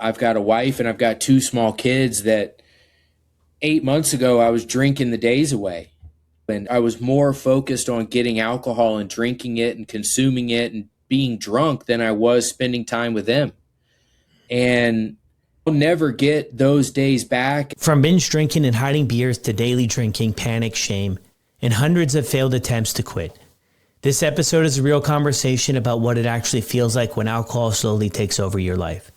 I've got a wife and I've got two small kids that 8 months ago I was drinking the days away. And I was more focused on getting alcohol and drinking it and consuming it and being drunk than I was spending time with them. And I'll never get those days back. From binge drinking and hiding beers to daily drinking, panic, shame, and hundreds of failed attempts to quit. This episode is a real conversation about what it actually feels like when alcohol slowly takes over your life.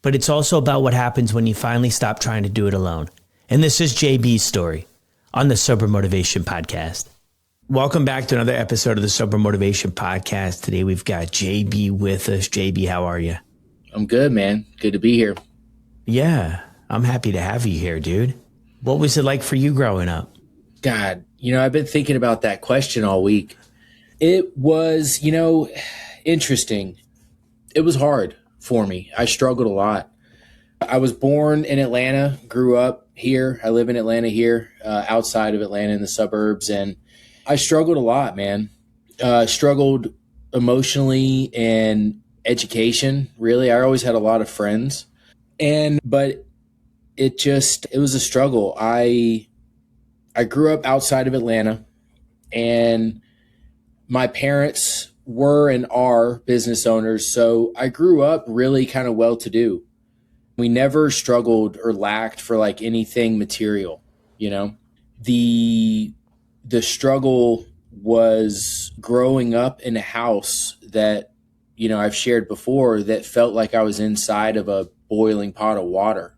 But it's also about what happens when you finally stop trying to do it alone. And this is JB's story on the Sober Motivation Podcast. Welcome back to another episode of the Sober Motivation Podcast. Today we've got JB with us. JB, how are you? I'm good, man. Good to be here. Yeah, I'm happy to have you here, dude. What was it like for you growing up? God, I've been thinking about that question all week. It was, interesting. It was hard for me. I struggled a lot. I was born in Atlanta, grew up here. I live in Atlanta here, outside of Atlanta in the suburbs. And I struggled a lot, man. Struggled emotionally and education, really. I always had a lot of friends. But it was a struggle. I grew up outside of Atlanta, and my parents were and are business owners. So I grew up really kind of well-to-do. We never struggled or lacked for like anything material, The struggle was growing up in a house that, I've shared before, that felt like I was inside of a boiling pot of water.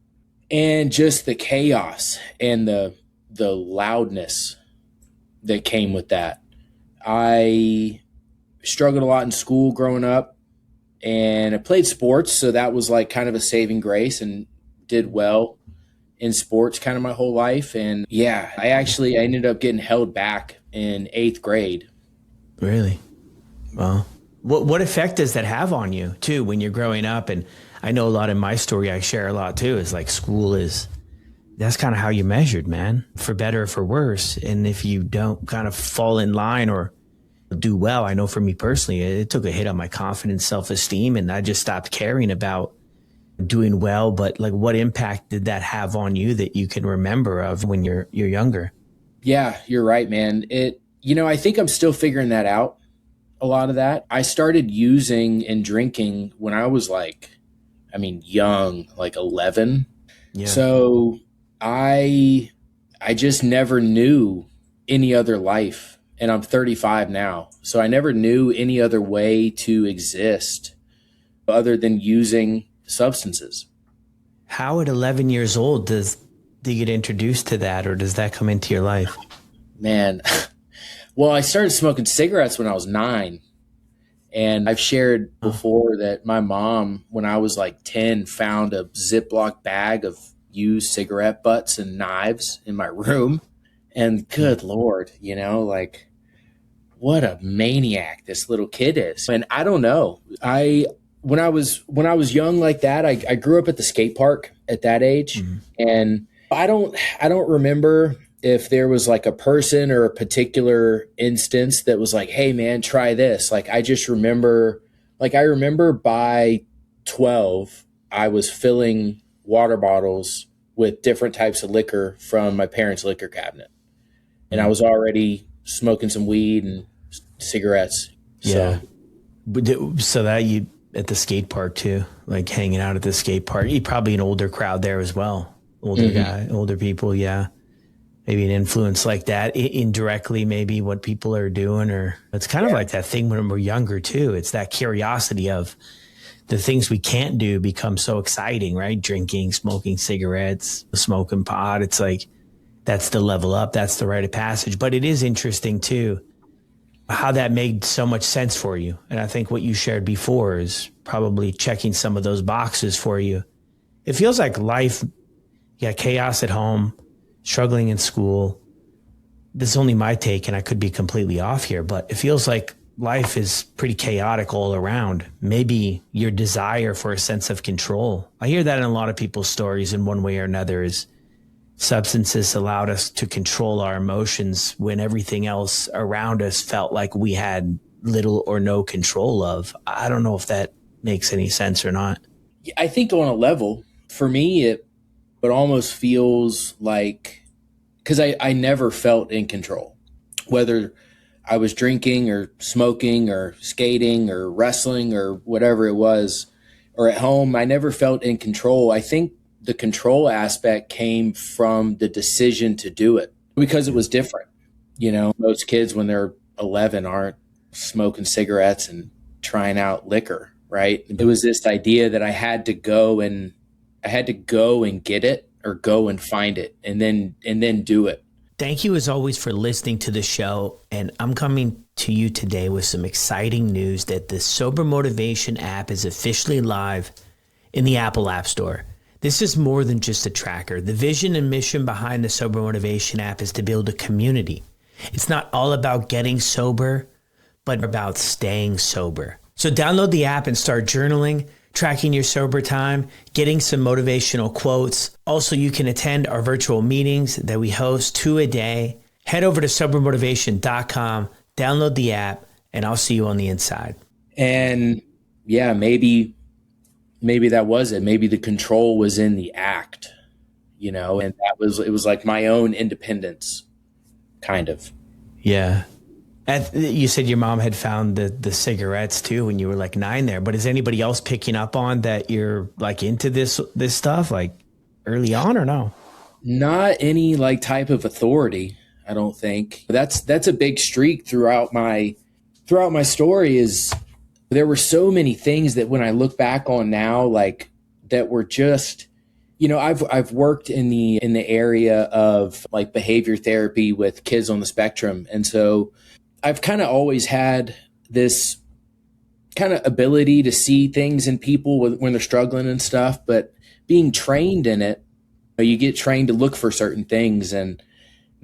And just the chaos and the loudness that came with that. I struggled a lot in school growing up, and I played sports. So that was like kind of a saving grace, and did well in sports kind of my whole life. And yeah, I ended up getting held back in 8th grade. Really? Well, what effect does that have on you too, when you're growing up? And I know a lot in my story, I share a lot too, is like that's kind of how you're measured, man, for better or for worse. And if you don't kind of fall in line or do well, I know for me personally, it took a hit on my confidence, self-esteem, and I just stopped caring about doing well. But like, what impact did that have on you that you can remember of when you're younger? Yeah, you're right, man. I think I'm still figuring that out. A lot of that. I started using and drinking when I was young, like 11. Yeah. So I just never knew any other life. And I'm 35 now. So I never knew any other way to exist other than using substances. How at 11 years old do you get introduced to that, or does that come into your life? Man, well, I started smoking cigarettes when I was 9. And I've shared before that my mom, when I was like 10, found a Ziploc bag of used cigarette butts and knives in my room. And good Lord, what a maniac this little kid is. And I don't know. When I was young like that, I grew up at the skate park at that age. Mm-hmm. And I don't remember if there was like a person or a particular instance that was like, hey man, try this. Like, I just remember, I remember by 12, I was filling water bottles with different types of liquor from my parents' liquor cabinet. And I was already smoking some weed and cigarettes. Yeah. So that you at the skate park too, like hanging out at the skate park, you probably an older crowd there as well. Older people. Yeah. Maybe an influence like that indirectly, maybe what people are doing, or it's kind of like that thing when we're younger too. It's that curiosity of the things we can't do become so exciting, right? Drinking, smoking cigarettes, smoking pot. It's like, that's the level up. That's the rite of passage. But it is interesting too, how that made so much sense for you. And I think what you shared before is probably checking some of those boxes for you. It feels like life, chaos at home, struggling in school. This is only my take, and I could be completely off here, but it feels like life is pretty chaotic all around. Maybe your desire for a sense of control. I hear that in a lot of people's stories in one way or another, is substances allowed us to control our emotions when everything else around us felt like we had little or no control of. I don't know if that makes any sense or not. I think on a level, for me, it almost feels like, because I never felt in control, whether I was drinking or smoking or skating or wrestling or whatever it was, or at home, I never felt in control. I think the control aspect came from the decision to do it because it was different. Most kids when they're 11 aren't smoking cigarettes and trying out liquor, right? It was this idea that I had to go and get it or go and find it and then do it. Thank you as always for listening to the show. And I'm coming to you today with some exciting news that the Sober Motivation app is officially live in the Apple App Store. This is more than just a tracker. The vision and mission behind the Sober Motivation app is to build a community. It's not all about getting sober, but about staying sober. So download the app and start journaling, tracking your sober time, getting some motivational quotes. Also, you can attend our virtual meetings that we host 2 a day. Head over to sobermotivation.com, download the app, and I'll see you on the inside. And yeah, maybe that was it. Maybe the control was in the act, and it was like my own independence, kind of. Yeah. You said your mom had found the cigarettes too when you were like 9 there, but is anybody else picking up on that you're like into this stuff like early on or no? Not any like type of authority, I don't think. That's a big streak throughout my story is there were so many things that when I look back on now, like that were just, I've worked in the area of like behavior therapy with kids on the spectrum. And so I've kind of always had this kind of ability to see things in people when they're struggling and stuff, but being trained in it, you get trained to look for certain things. And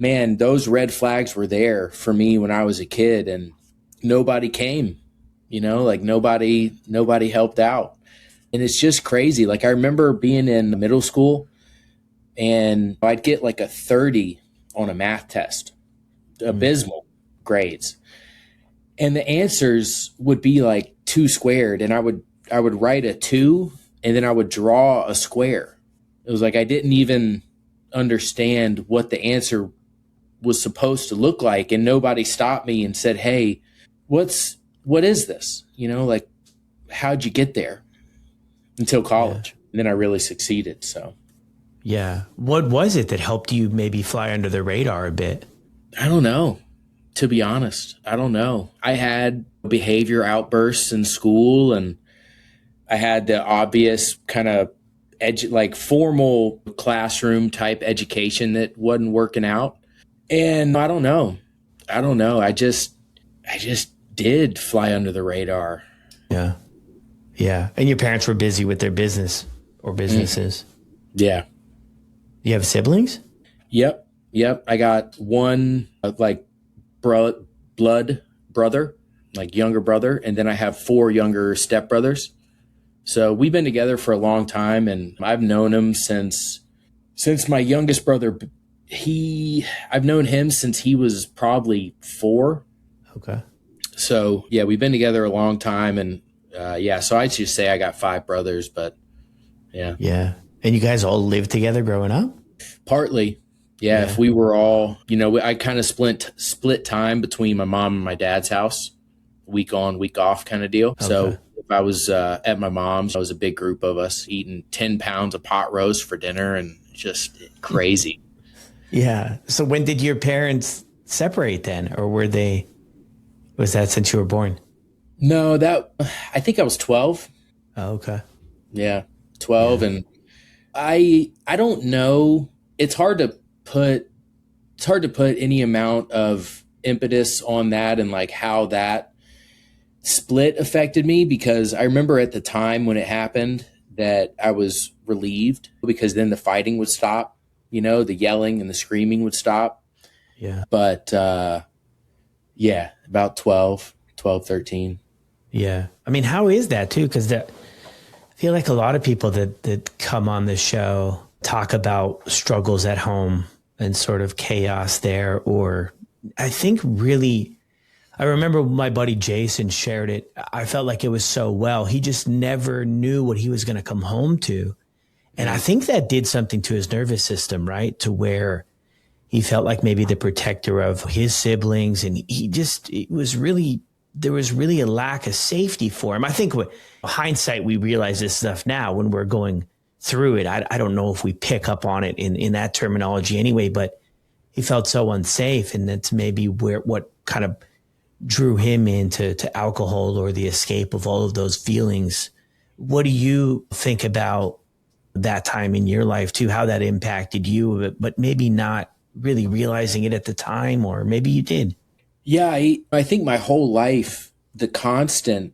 man, those red flags were there for me when I was a kid and nobody came, like nobody helped out. And it's just crazy. Like I remember being in middle school and I'd get like a 30 on a math test, abysmal grades. And the answers would be like 2 squared. And I would write a 2 and then I would draw a square. It was like I didn't even understand what the answer was supposed to look like. And nobody stopped me and said, hey, what is this? Like, how'd you get there? Until college. Yeah. And then I really succeeded. So, yeah. What was it that helped you maybe fly under the radar a bit? I don't know. To be honest, I don't know. I had behavior outbursts in school and I had the obvious kind of like formal classroom type education that wasn't working out. And I don't know. I just did fly under the radar. Yeah. Yeah. And your parents were busy with their business or businesses. Yeah. You have siblings? Yep. I got one like blood brother, like younger brother. And then I have 4 younger stepbrothers. So we've been together for a long time and I've known him since my youngest brother, I've known him since he was probably 4. Okay. So yeah, we've been together a long time and so I'd just say I got 5 brothers, but yeah. Yeah. And you guys all lived together growing up? Partly. Yeah. If we were all, I kind of split time between my mom and my dad's house, week on, week off kind of deal. Okay. So if I was at my mom's, it was a big group of us eating 10 pounds of pot roast for dinner and just crazy. Yeah. So when did your parents separate then? Or was that since you were born? No, I think I was 12. Oh, okay. Yeah. 12. Yeah. And I don't know. It's hard to put any amount of impetus on that and like how that split affected me, because I remember at the time when it happened that I was relieved because then the fighting would stop, the yelling and the screaming would stop. Yeah. But about 12, 13. Yeah. I mean, how is that too? Because I feel like a lot of people that come on this show talk about struggles at home and sort of chaos there, or I think really I remember my buddy Jason shared it. I felt like it was so well. He just never knew what he was going to come home to. And I Mm. think that did something to his nervous system, right? To where he felt like maybe the protector of his siblings. And there was really a lack of safety for him. I think with hindsight, we realize this stuff now when we're going through it. I don't know if we pick up on it in that terminology anyway, but he felt so unsafe. And that's maybe what kind of drew him into alcohol or the escape of all of those feelings. What do you think about that time in your life too, how that impacted you, but maybe not really realizing it at the time, or maybe you did? Yeah, I think my whole life, the constant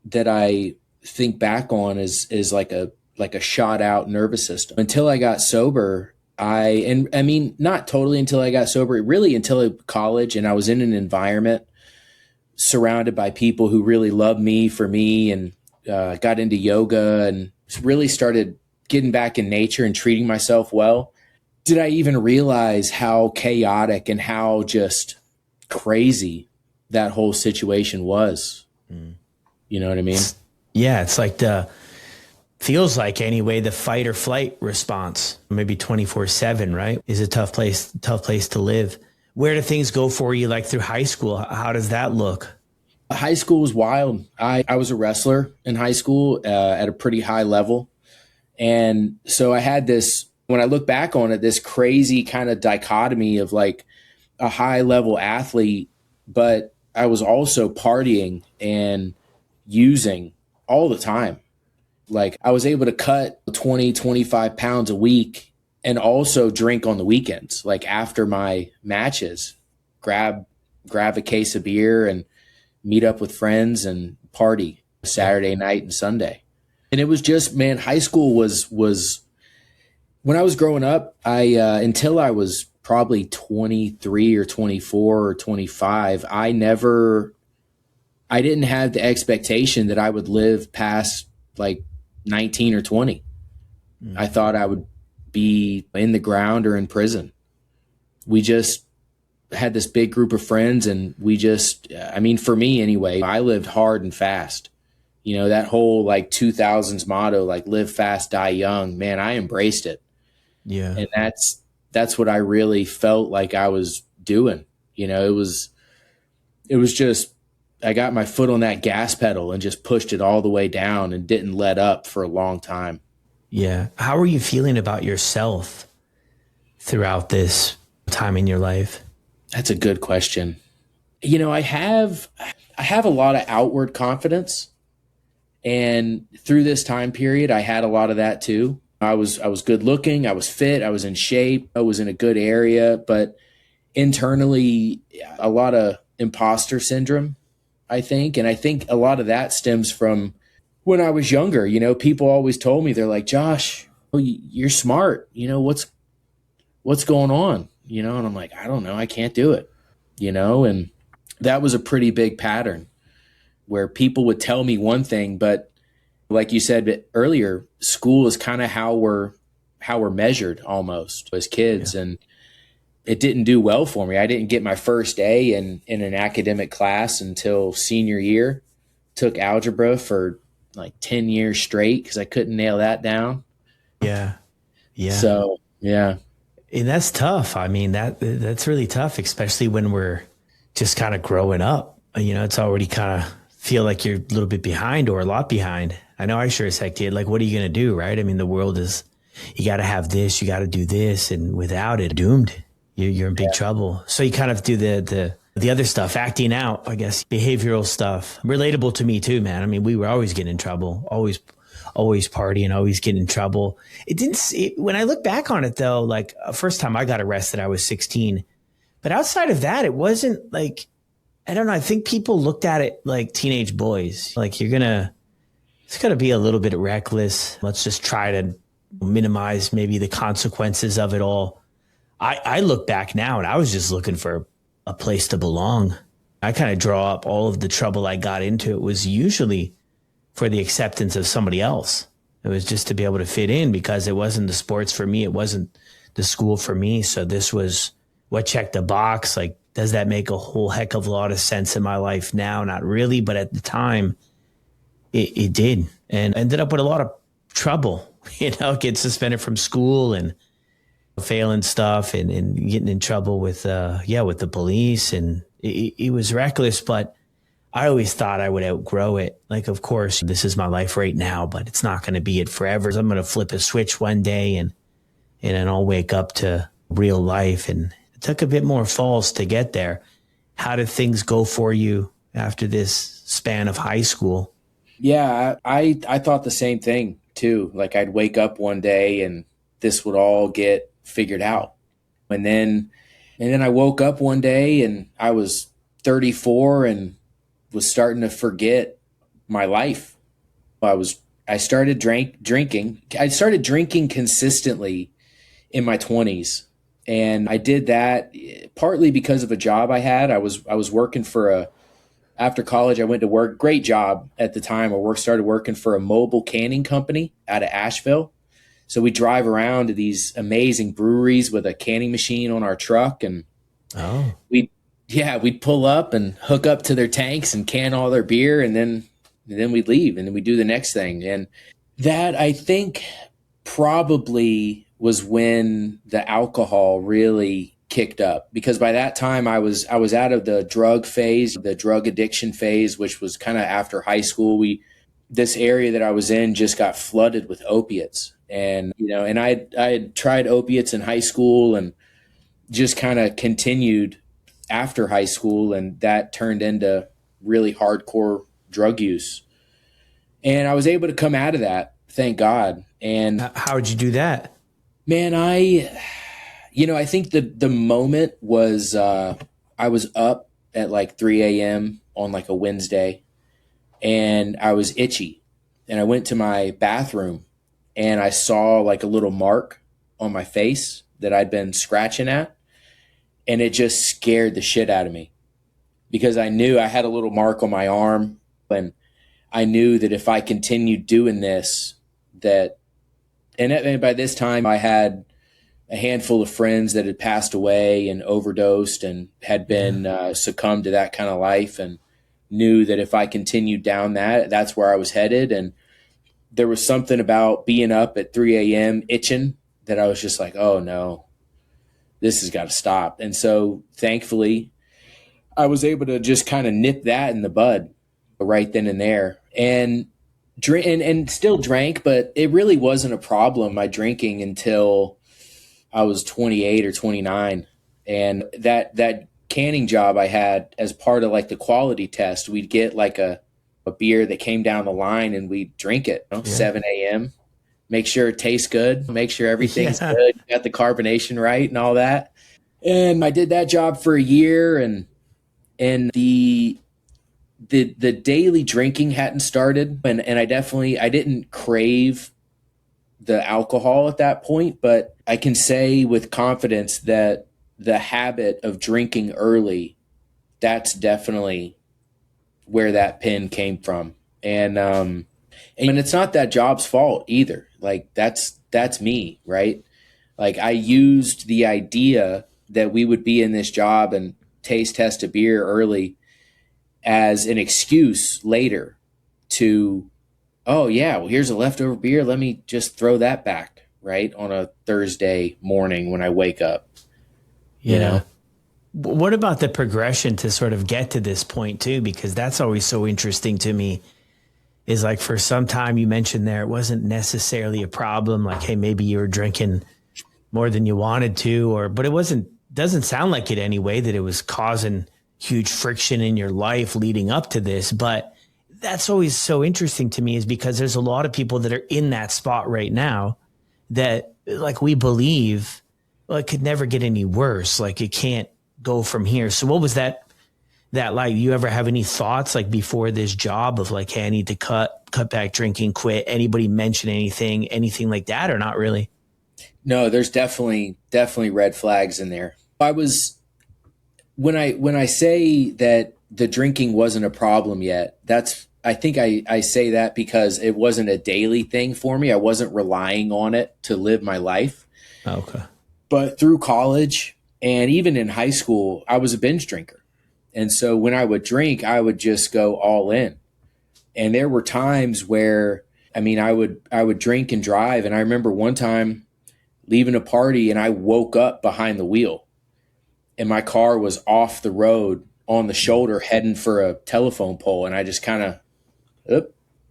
that I think back on is like a shot out nervous system. Until I got sober, and I mean, not totally until I got sober, really until college, and I was in an environment surrounded by people who really loved me for me, and got into yoga and really started getting back in nature and treating myself well. Did I even realize how chaotic and how just crazy that whole situation was? Mm. You know what I mean? Yeah, it's like feels like anyway, the fight or flight response, maybe 24/7, right? Is a tough place to live. Where do things go for you like through high school? How does that look? High school was wild. I was a wrestler in high school at a pretty high level. And so I had this, when I look back on it, this crazy kind of dichotomy of like a high level athlete, but I was also partying and using all the time. Like I was able to cut 20, 25 pounds a week and also drink on the weekends. Like after my matches, grab a case of beer and meet up with friends and party Saturday night and Sunday. And it was just, man, high school was when I was growing up, until I was probably 23 or 24 or 25, I didn't have the expectation that I would live past like 19 or 20. Mm. I thought I would be in the ground or in prison. We just had this big group of friends, and I mean, for me anyway, I lived hard and fast. You know, that whole like 2000s motto, like live fast, die young, man, I embraced it. Yeah. And that's what I really felt like I was doing. You know, it was just, I got my foot on that gas pedal and just pushed it all the way down and didn't let up for a long time. Yeah. How are you feeling about yourself throughout this time in your life? That's a good question. You know, I have a lot of outward confidence, and through this time period, I had a lot of that too. I was good looking, I was fit, I was in shape, I was in a good area, but internally, a lot of imposter syndrome, I think. And I think a lot of that stems from when I was younger. You know, people always told me, they're like, Josh, you're smart. You know, what's going on? You know, and I'm like, I don't know. I can't do it, you know? And that was a pretty big pattern where people would tell me one thing, but like you said earlier, school is kind of how we're measured almost as kids. Yeah. And it didn't do well for me. I didn't get my first A in an academic class until senior year. Took algebra for like 10 years straight because I couldn't nail that down. Yeah. Yeah. So, yeah. And that's tough. I mean, that's really tough, especially when we're just kind of growing up. You know, it's already kind of feel like you're a little bit behind or a lot behind. I know I sure as heck did. Like, what are you going to do, right? I mean, the world is, you got to have this, you got to do this, and without it, doomed. You're in big trouble. So you kind of do the other stuff, acting out, I guess, behavioral stuff. Relatable to me too, man. I mean, we were always getting in trouble, always partying, always getting in trouble. When I look back on it though, like first time I got arrested, I was 16. But outside of that, it wasn't like, I don't know. I think people looked at it like teenage boys. Like it's going to be a little bit reckless. Let's just try to minimize maybe the consequences of it all. I look back now and I was just looking for a place to belong. I kind of draw up all of the trouble I got into. It was usually for the acceptance of somebody else. It was just to be able to fit in because it wasn't the sports for me. It wasn't the school for me. So this was what checked the box. Like does that make a whole heck of a lot of sense in my life now? Not really, but at the time it did, and ended up with a lot of trouble, get suspended from school and failing stuff and getting in trouble with the police. And it was reckless, but I always thought I would outgrow it. Like, of course, this is my life right now, but it's not going to be it forever. So I'm going to flip a switch one day and then I'll wake up to real life. And it took a bit more falls to get there. How did things go for you after this span of high school? Yeah, I thought the same thing too. Like I'd wake up one day and this would all get figured out. And then I woke up one day and I was 34 and was starting to forget my life. I started drinking. I started drinking consistently in my 20s. And I did that partly because of a job I had. I was working for after college, I went to work, great job at the time. Started working for a mobile canning company out of Asheville. So we drive around to these amazing breweries with a canning machine on our truck. And we'd pull up and hook up to their tanks and can all their beer. And then we'd leave and then we'd do the next thing. And that, I think, probably was when the alcohol really kicked up, because by that time I was out of the drug phase, the drug addiction phase, which was kind of after high school. This area that I was in just got flooded with opiates. And, and I had tried opiates in high school and just kind of continued after high school. And that turned into really hardcore drug use. And I was able to come out of that, thank God. And how would you do that? Man, I think the moment was I was up at like 3 a.m. on like a Wednesday and I was itchy. And I went to my bathroom and I saw like a little mark on my face that I'd been scratching at. And it just scared the shit out of me because I knew I had a little mark on my arm. And I knew that if I continued doing this, and by this time I had a handful of friends that had passed away and overdosed and had been succumbed to that kind of life, and knew that if I continued down that's where I was headed. And there was something about being up at 3 a.m. itching that I was just like, oh no, this has got to stop. And so thankfully I was able to just kind of nip that in the bud right then and there, and drink and still drank, but it really wasn't a problem, my drinking, until I was 28 or 29. And that canning job I had, as part of like the quality test, we'd get like a beer that came down the line and we'd drink it, 7 a.m., make sure it tastes good, make sure everything's good, got the carbonation right and all that. And I did that job for a year, and the daily drinking hadn't started, and I didn't crave the alcohol at that point, but I can say with confidence that the habit of drinking early, that's definitely where that pin came from. And it's not that job's fault either. Like that's me, right? Like I used the idea that we would be in this job and taste test a beer early as an excuse later to, oh yeah, well here's a leftover beer, let me just throw that back, right, on a Thursday morning when I wake up. What about the progression to sort of get to this point too? Because that's always so interesting to me, is like for some time you mentioned there, it wasn't necessarily a problem. Like, hey, maybe you were drinking more than you wanted to, but it doesn't sound like it anyway, that it was causing huge friction in your life leading up to this. But that's always so interesting to me, is because there's a lot of people that are in that spot right now that, like, we believe, well, it could never get any worse. Like it can't go from here. So what was that like? You ever have any thoughts like before this job of like, hey, I need to cut back drinking, quit? Anybody mention anything like that, or not really? No, there's definitely red flags in there. When I say that the drinking wasn't a problem yet, I think I say that because it wasn't a daily thing for me. I wasn't relying on it to live my life. Okay. But through college And even in high school, I was a binge drinker. And so when I would drink, I would just go all in. And there were times where, I mean, I would drink and drive. And I remember one time leaving a party and I woke up behind the wheel and my car was off the road on the shoulder heading for a telephone pole. And I just kind of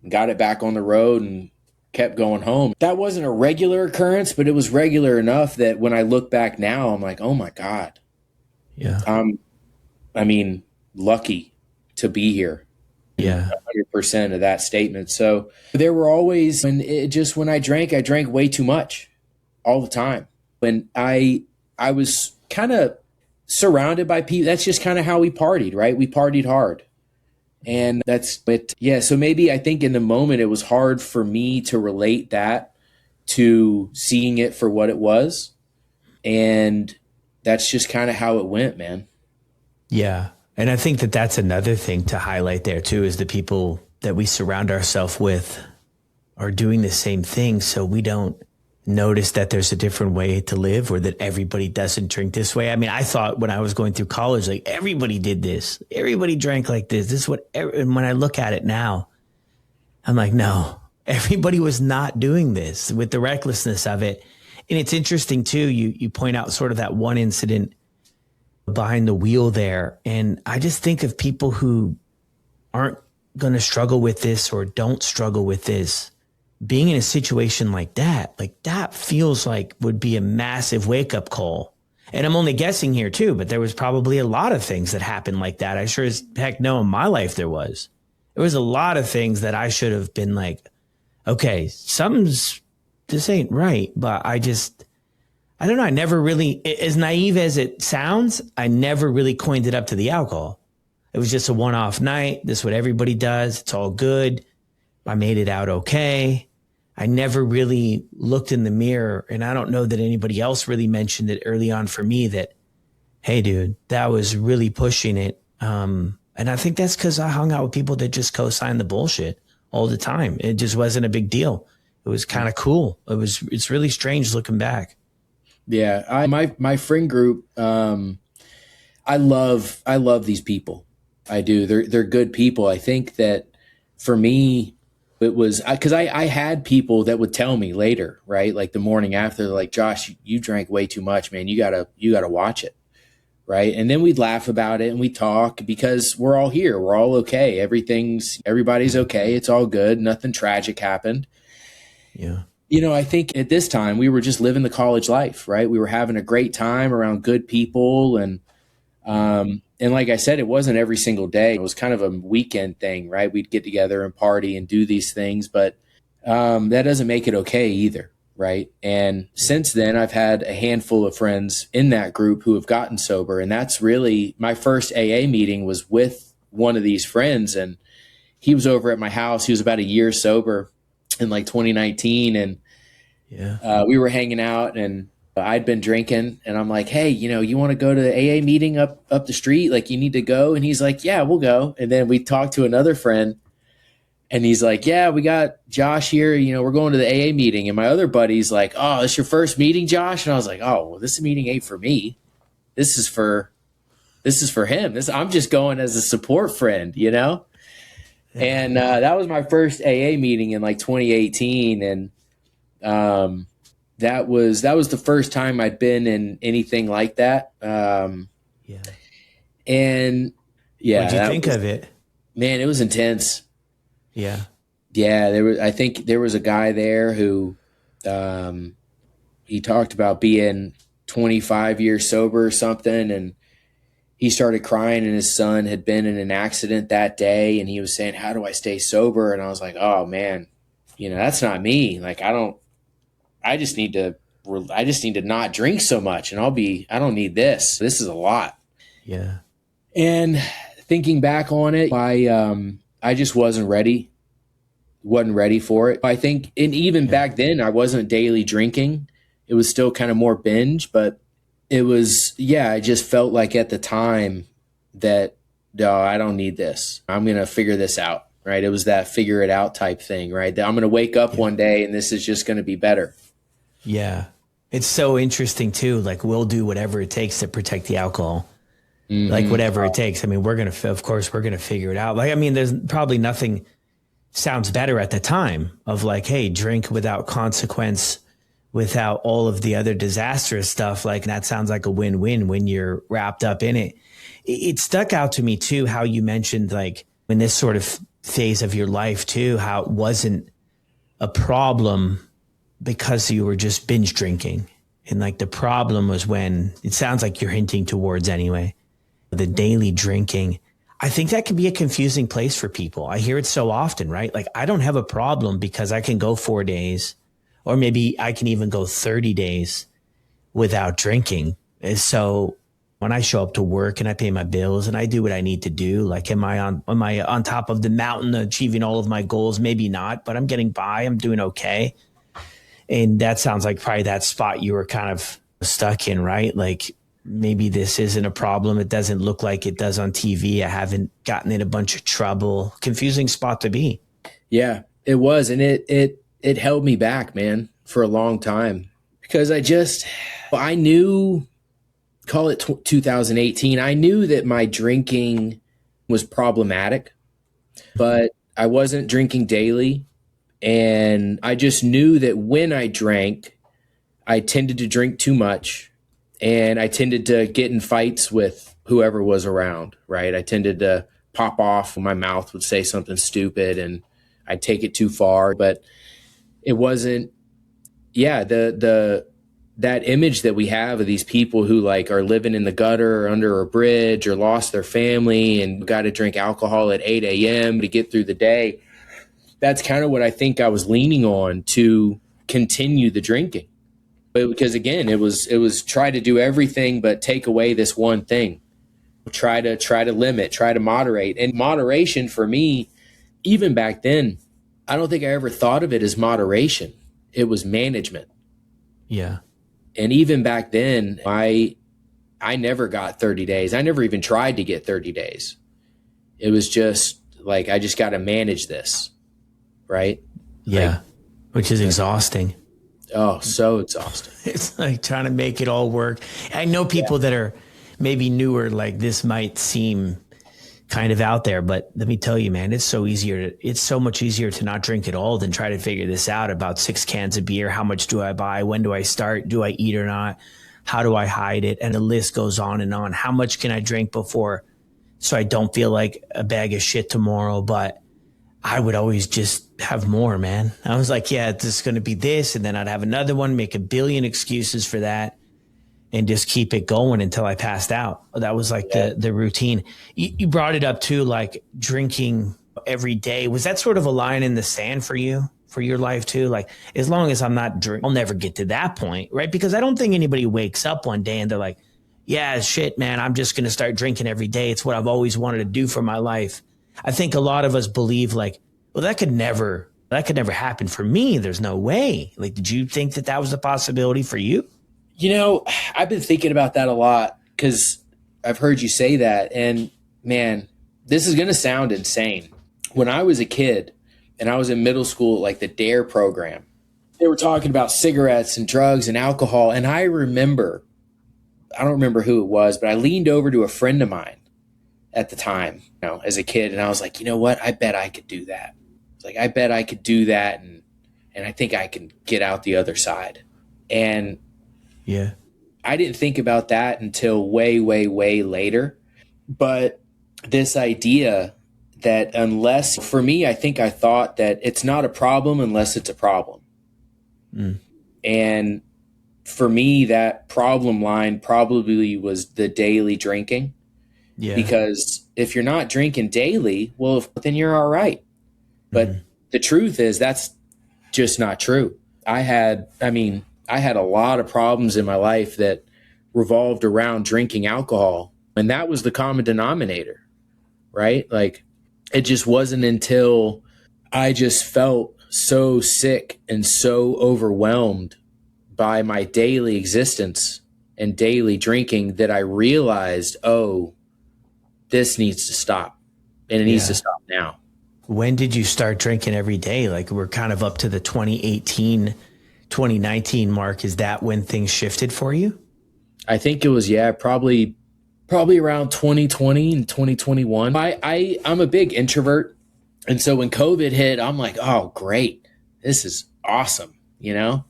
got it back on the road and kept going home. That wasn't a regular occurrence, but it was regular enough that when I look back now, I'm like, oh my God. Yeah. I mean, lucky to be here. Yeah. 100% of that statement. So there were always, when I drank way too much all the time. When I was kind of surrounded by people, that's just kind of how we partied, right? We partied hard. And that's it. Yeah. So maybe I think in the moment it was hard for me to relate that to seeing it for what it was. And that's just kind of how it went, man. Yeah. And I think that that's another thing to highlight there too, is the people that we surround ourselves with are doing the same thing. So we don't notice that there's a different way to live or that everybody doesn't drink this way. I mean, I thought when I was going through college, like everybody did this. Everybody drank like this. This is what, and when I look at it now, I'm like, no, everybody was not doing this with the recklessness of it. And it's interesting too. You point out sort of that one incident behind the wheel there. And I just think of people who aren't going to struggle with this or don't struggle with this, being in a situation like that feels like would be a massive wake up call. And I'm only guessing here too, but there was probably a lot of things that happened like that. I sure as heck know in my life there was a lot of things that I should have been like, okay, this ain't right. But I don't know. I never really, as naive as it sounds, I never really coined it up to the alcohol. It was just a one-off night. This is what everybody does. It's all good. I made it out okay. I never really looked in the mirror, and I don't know that anybody else really mentioned it early on for me that, hey, dude, that was really pushing it. And I think that's because I hung out with people that just co-signed the bullshit all the time. It just wasn't a big deal. It was kind of cool. It's really strange looking back. Yeah, my friend group, I love these people. I do. They're good people. I think that for me, it was because I had people that would tell me later, right? Like the morning after, they're like, Josh, you drank way too much, man. You gotta watch it. Right. And then we'd laugh about it and we talk because we're all here. We're all okay. Everybody's okay. It's all good. Nothing tragic happened. Yeah. You know, I think at this time we were just living the college life, right? We were having a great time around good people. And like I said, it wasn't every single day. It was kind of a weekend thing, right? We'd get together and party and do these things, but that doesn't make it okay either, right? And since then, I've had a handful of friends in that group who have gotten sober. And that's really my first AA meeting was with one of these friends. And he was over at my house. He was about a year sober in like 2019. And we were hanging out and I'd been drinking and I'm like, hey, you want to go to the AA meeting up the street? Like you need to go. And he's like, yeah, we'll go. And then we talked to another friend and he's like, yeah, we got Josh here. We're going to the AA meeting. And my other buddy's like, oh, it's your first meeting, Josh? And I was like, oh, well, this meeting ain't for me. This is for him. I'm just going as a support friend, And that was my first AA meeting in like 2018. And that was the first time I'd been in anything like that. And yeah, what'd you think of it? Man, it was intense. Yeah. Yeah. I think there was a guy there who, he talked about being 25 years sober or something. And he started crying and his son had been in an accident that day. And he was saying, how do I stay sober? And I was like, oh man, that's not me. Like, I just need to not drink so much and I don't need this. This is a lot. Yeah. And thinking back on it, I just wasn't ready for it. I think, and even back then I wasn't daily drinking. It was still kind of more binge, but it was, I just felt like at the time that, no, I don't need this. I'm going to figure this out. Right. It was that figure it out type thing, right? That I'm going to wake up one day and this is just going to be better. Yeah. It's so interesting too. Like we'll do whatever it takes to protect the alcohol. Like Hmm. whatever it takes. I mean, of course, we're going to figure it out. Like, I mean, there's probably nothing sounds better at the time of like, hey, drink without consequence, without all of the other disastrous stuff. Like that sounds like a win-win when you're wrapped up in it. It stuck out to me too, how you mentioned like in this sort of phase of your life too, how it wasn't a problem because you were just binge drinking. And like the problem was when it sounds like you're hinting towards anyway, the daily drinking. I think that can be a confusing place for people. I hear it so often, right? Like I don't have a problem because I can go 4 days or maybe I can even go 30 days without drinking. And so when I show up to work and I pay my bills and I do what I need to do, like am I on top of the mountain achieving all of my goals? Maybe not, but I'm getting by. I'm doing okay. And that sounds like probably that spot you were kind of stuck in, right? Like maybe this isn't a problem. It doesn't look like it does on TV. I haven't gotten in a bunch of trouble. Confusing spot to be. Yeah, it was, and it held me back, man, for a long time because I knew, call it 2018. I knew that my drinking was problematic, but I wasn't drinking daily, and I just knew that when I drank, I tended to drink too much, and I tended to get in fights with whoever was around, right? I tended to pop off when my mouth would say something stupid and I'd take it too far, but it wasn't, yeah, the that image that we have of these people who like are living in the gutter or under a bridge or lost their family and got to drink alcohol at 8 a.m. to get through the day. That's kind of what I think I was leaning on to continue the drinking. Because again, it was try to do everything but take away this one thing. Try to limit, try to moderate. And moderation for me, even back then, I don't think I ever thought of it as moderation. It was management. Yeah. And even back then, I never got 30 days. I never even tried to get 30 days. It was just like I just got to manage this, right? Yeah. Like, which is exhausting. oh, so exhausting. It's like trying to make it all work. I know people that are maybe newer, like this might seem kind of out there, but let me tell you, man, it's so much easier to not drink at all than try to figure this out about 6 cans of beer. How much do I buy? When do I start? Do I eat or not? How do I hide it? And the list goes on and on. How much can I drink before so I don't feel like a bag of shit tomorrow? But I would always just have more, man. I was like, yeah, it's going to be this. And then I'd have another one, make a billion excuses for that and just keep it going until I passed out. That was like the routine. You brought it up too, like drinking every day. Was that sort of a line in the sand for you, for your life too? Like, as long as I'm not drinking, I'll never get to that point, right? Because I don't think anybody wakes up one day and they're like, yeah, shit, man, I'm just going to start drinking every day. It's what I've always wanted to do for my life. I think a lot of us believe like, well, that could never happen for me. There's no way. Like, did you think that was a possibility for you? You know, I've been thinking about that a lot because I've heard you say that. And man, this is going to sound insane. When I was a kid and I was in middle school, like the DARE program, they were talking about cigarettes and drugs and alcohol. And I don't remember who it was, but I leaned over to a friend of mine at the time, as a kid. And I was like, you know what? I bet I could do that. Like, I bet I could do that. And I think I can get out the other side. And yeah, I didn't think about that until way, way, way later. But this idea that for me, I think I thought that it's not a problem unless it's a problem. Mm. And for me, that problem line probably was the daily drinking. Yeah. Because if you're not drinking daily, well, then you're all right. But the truth is that's just not true. I had a lot of problems in my life that revolved around drinking alcohol. And that was the common denominator, right? Like, it just wasn't until I just felt so sick and so overwhelmed by my daily existence and daily drinking that I realized, oh, this needs to stop. And it needs to stop now. When did you start drinking every day? Like, we're kind of up to the 2018 2019 mark, is that when things shifted for you? I think it was, yeah, probably around 2020 and 2021. I'm a big introvert. And so when COVID hit, I'm like, oh, great. This is awesome, you know?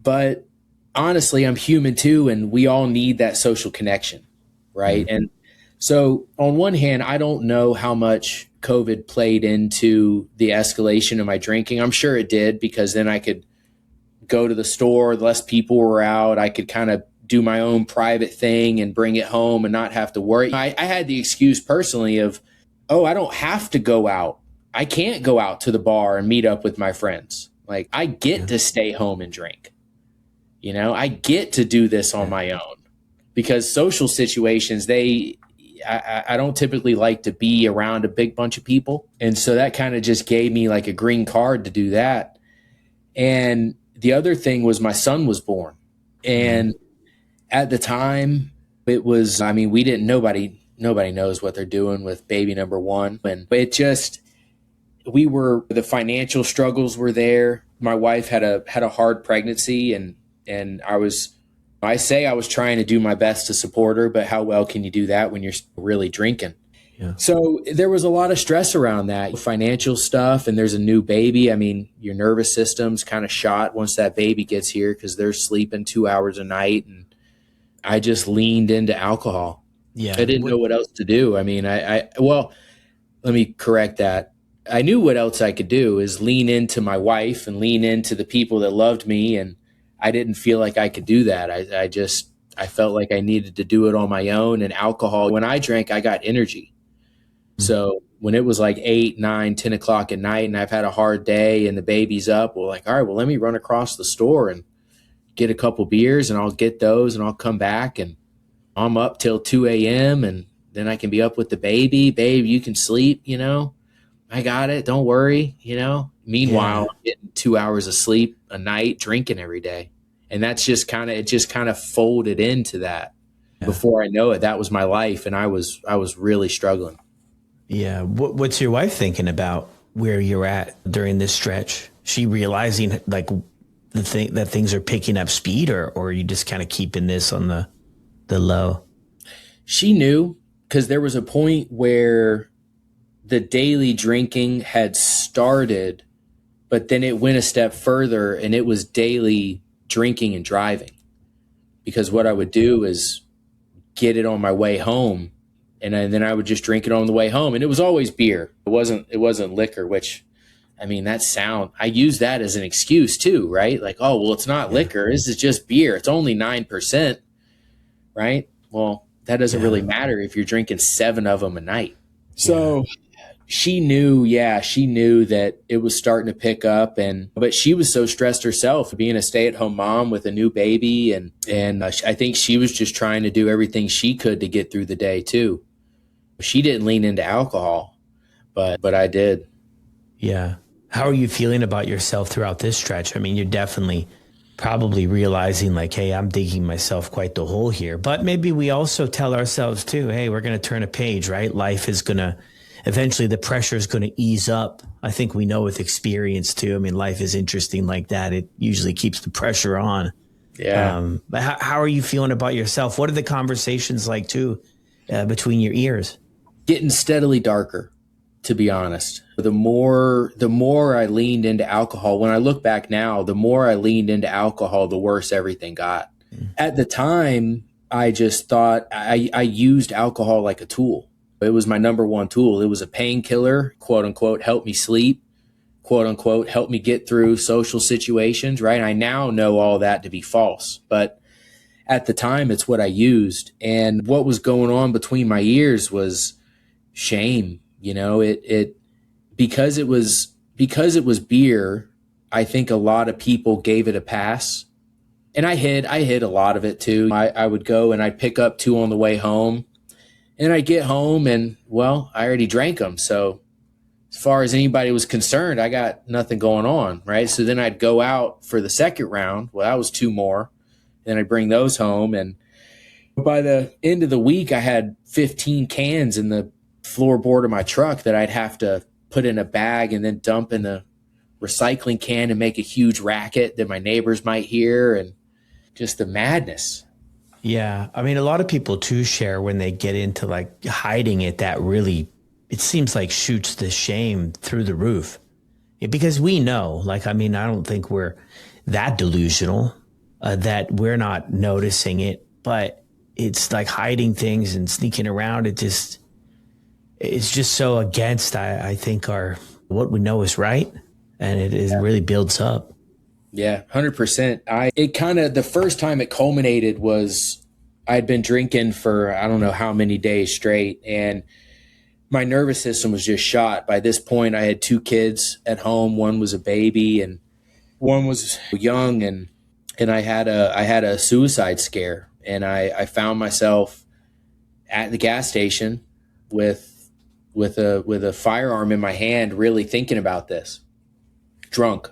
But honestly, I'm human too, and we all need that social connection, right? Mm-hmm. And so on one hand, I don't know how much COVID played into the escalation of my drinking. I'm sure it did, because then I could go to the store, less people were out. I could kind of do my own private thing and bring it home and not have to worry. I had the excuse personally of, oh, I don't have to go out. I can't go out to the bar and meet up with my friends. Like, I get to stay home and drink. You know, I get to do this on my own, because social situations, I don't typically like to be around a big bunch of people. And so that kind of just gave me like a green card to do that. And the other thing was my son was born. And at the time it was, I mean, nobody knows what they're doing with baby number one. And the financial struggles were there. My wife had a hard pregnancy, and I was trying to do my best to support her, but how well can you do that when you're really drinking? Yeah. So there was a lot of stress around that financial stuff, and there's a new baby. I mean, your nervous system's kind of shot once that baby gets here, because they're sleeping 2 hours a night. And I just leaned into alcohol. Yeah. I didn't know what else to do. I mean, well, let me correct that. I knew what else I could do, is lean into my wife and lean into the people that loved me. And I didn't feel like I could do that. I felt like I needed to do it on my own. And alcohol, when I drank, I got energy. So when it was like 8, 9, 10 o'clock at night and I've had a hard day and the baby's up, well, like, all right, well, let me run across the store and get a couple beers, and I'll get those and I'll come back, and I'm up till 2 a.m. and then I can be up with the baby. Babe, you can sleep, you know, I got it. Don't worry, you know. Meanwhile, I'm getting 2 hours of sleep a night, drinking every day. And that's just kind of folded into that. Yeah. Before I know it, that was my life. And I was really struggling. Yeah. What's your wife thinking about where you're at during this stretch? She realizing like that things are picking up speed, or are you just kind of keeping this on the low? She knew, because there was a point where the daily drinking had started, but then it went a step further, and it was daily drinking and driving. Because what I would do is get it on my way home, and then I would just drink it on the way home. And it was always beer. It wasn't liquor, which, I mean, I use that as an excuse too, right? Like, oh, well, it's not liquor. This is just beer. It's only 9%, right? Well, that doesn't really matter if you're drinking 7 of them a night. So she knew that it was starting to pick up, but she was so stressed herself being a stay-at-home mom with a new baby. And I think she was just trying to do everything she could to get through the day too. She didn't lean into alcohol, but I did. Yeah. How are you feeling about yourself throughout this stretch? I mean, you're definitely probably realizing like, hey, I'm digging myself quite the hole here. But maybe we also tell ourselves too, hey, we're going to turn a page, right? Life is going to, eventually the pressure is going to ease up. I think we know with experience too. I mean, life is interesting like that. It usually keeps the pressure on. Yeah. But how are you feeling about yourself? What are the conversations like too, between your ears? Getting steadily darker, to be honest. The more I leaned into alcohol, when I look back now, the more I leaned into alcohol, the worse everything got. At the time, I just thought I used alcohol like a tool. It was my number one tool. It was a painkiller, quote unquote, help me sleep, quote unquote, help me get through social situations, right? I now know all that to be false, but at the time, it's what I used. And what was going on between my ears was shame. You know, because it was beer, I think a lot of people gave it a pass. And I hid a lot of it too. I would go and I'd pick up 2 on the way home, and I'd get home and, well, I already drank them. So as far as anybody was concerned, I got nothing going on, right? So then I'd go out for the second round. Well, that was 2 more. Then I'd bring those home. And by the end of the week, I had 15 cans in the floorboard of my truck that I'd have to put in a bag and then dump in the recycling can and make a huge racket that my neighbors might hear, and just the madness. Yeah. I mean, a lot of people too share when they get into like hiding it, that really, it seems like shoots the shame through the roof. Yeah, because we know, like, I mean, I don't think we're that delusional that we're not noticing it, but it's like hiding things and sneaking around. It's just so against, I think, what we know is right. And it really builds up. Yeah, 100%. The first time it culminated was I'd been drinking for I don't know how many days straight, and my nervous system was just shot. By this point, I had two kids at home. One was a baby and one was young, and I had a suicide scare, and I found myself at the gas station with a firearm in my hand, really thinking about this, drunk.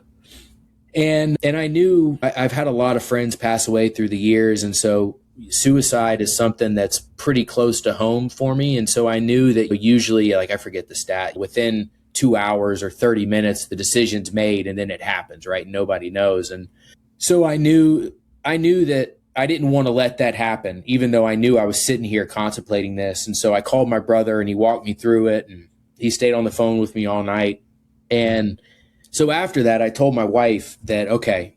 And I knew I've had a lot of friends pass away through the years, and so suicide is something that's pretty close to home for me. And so I knew that usually, like, I forget the stat, within 2 hours or 30 minutes, the decision's made and then it happens, right? Nobody knows. And so I knew that I didn't want to let that happen, even though I knew I was sitting here contemplating this. And so I called my brother and he walked me through it, and he stayed on the phone with me all night. And so after that, I told my wife that, okay,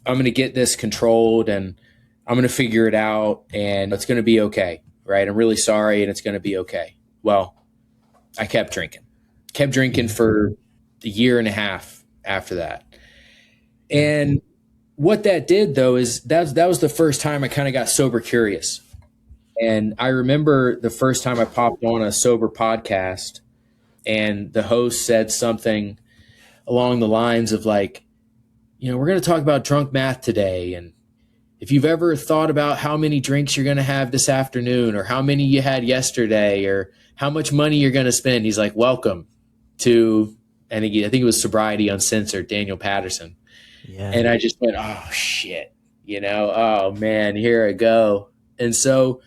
I'm going to get this controlled and I'm going to figure it out and it's going to be okay, right? I'm really sorry and it's going to be okay. Well, I kept drinking for a year and a half after that. And what that did, though, is that was the first time I kind of got sober curious. And I remember the first time I popped on a sober podcast and the host said something along the lines of like, we're going to talk about drunk math today. And if you've ever thought about how many drinks you're going to have this afternoon, or how many you had yesterday, or how much money you're going to spend, he's like, welcome to, and I think it was Sobriety Uncensored, Daniel Patterson. Yeah. And I just went, oh shit, oh man, here I go. And so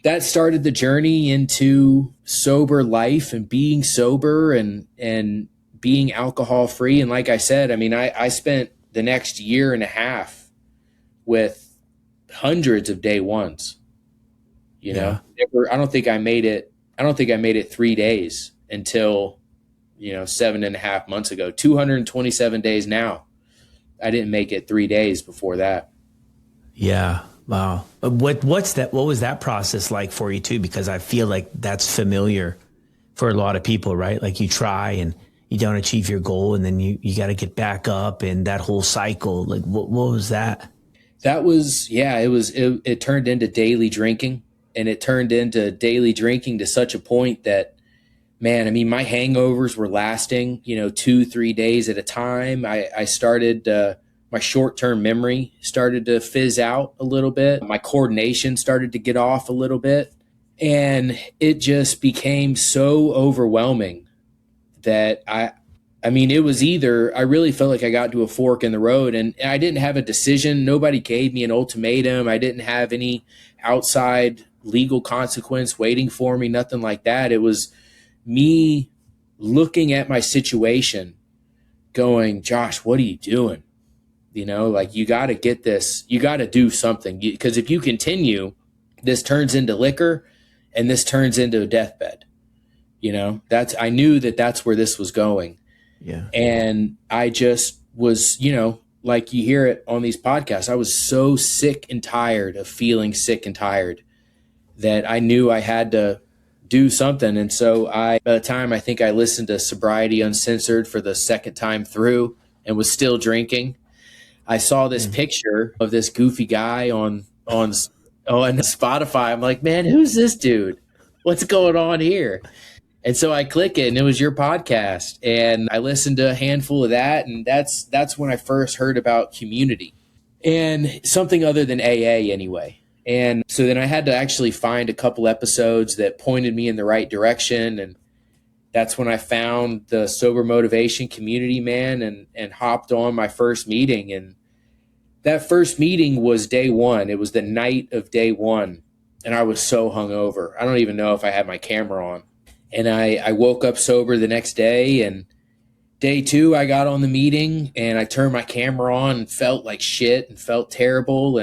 that started the journey into sober life and being sober and being alcohol free. And like I said, I mean, I spent the next year and a half with hundreds of day ones, I don't think I made it 3 days until, 7.5 months ago, 227 days now. I didn't make it 3 days before that. Yeah. Wow. What was that process like for you too? Because I feel like that's familiar for a lot of people, right? Like you try and you don't achieve your goal and then you got to get back up, and that whole cycle. Like what was that? That was, it turned into daily drinking, and it turned into daily drinking to such a point that, man, I mean, my hangovers were lasting, 2-3 days at a time. I started, my short-term memory started to fizz out a little bit. My coordination started to get off a little bit, and it just became so overwhelming that I mean, it was either, I really felt like I got to a fork in the road, and I didn't have a decision. Nobody gave me an ultimatum. I didn't have any outside legal consequence waiting for me, nothing like that. It was me looking at my situation going, Josh, what are you doing? Like, you got to get this, you got to do something, because if you continue, this turns into liquor and this turns into a deathbed. I knew that that's where this was going. Yeah. And I just was, like you hear it on these podcasts, I was so sick and tired of feeling sick and tired that I knew I had to do something. And so by the time I think I listened to Sobriety Uncensored for the second time through and was still drinking, I saw this picture of this goofy guy on Spotify. I'm like, man, who's this dude? What's going on here? And so I click it, and it was your podcast, and I listened to a handful of that, and that's when I first heard about community and something other than AA anyway. And so then I had to actually find a couple episodes that pointed me in the right direction, and that's when I found the Sober Motivation Community, man, and hopped on my first meeting. And that first meeting was day one. It was the night of day one, and I was so hungover. I don't even know if I had my camera on. And I woke up sober the next day and Day 2, I got on the meeting and I turned my camera on and felt like shit and felt terrible,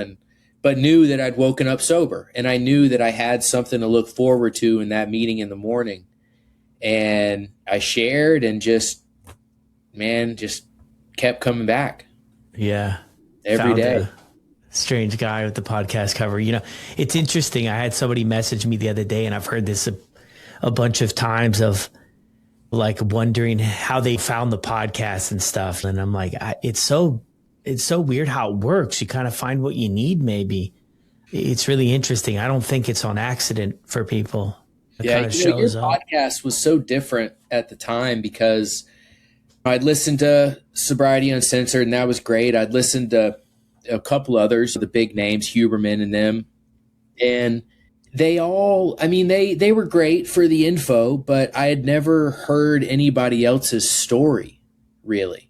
but knew that I'd woken up sober, and I knew that I had something to look forward to in that meeting in the morning. And I shared and just kept coming back Yeah. every Found day. a strange guy with the podcast cover. You know, it's interesting. I had somebody message me the other day, and I've heard this a bunch of times, of like wondering how they found the podcast and stuff. And I'm like, it's so weird how it works. You kind of find what you need. Maybe it's really interesting. I don't think it's on accident for people. It Yeah, kind of your shows up. podcast was so different at the time because I'd listened to Sobriety Uncensored, and that was great. I'd listened to a couple others, the big names, Huberman and them, and they all, I mean, they were great for the info, but I had never heard anybody else's story really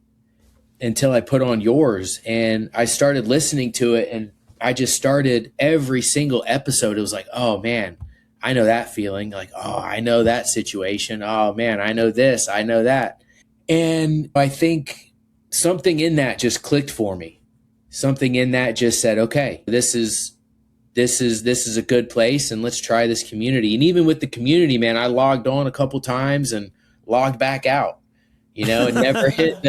until I put on yours, and I started listening to it, and I just started every single episode. It was like, oh man, I know that feeling. Like, oh, I know that situation. Oh man, I know this, I know that. And I think something in that just clicked for me. Something in that just said, okay, this is a good place, and let's try this community. And even with the community, man, I logged on a couple times and logged back out, and never hit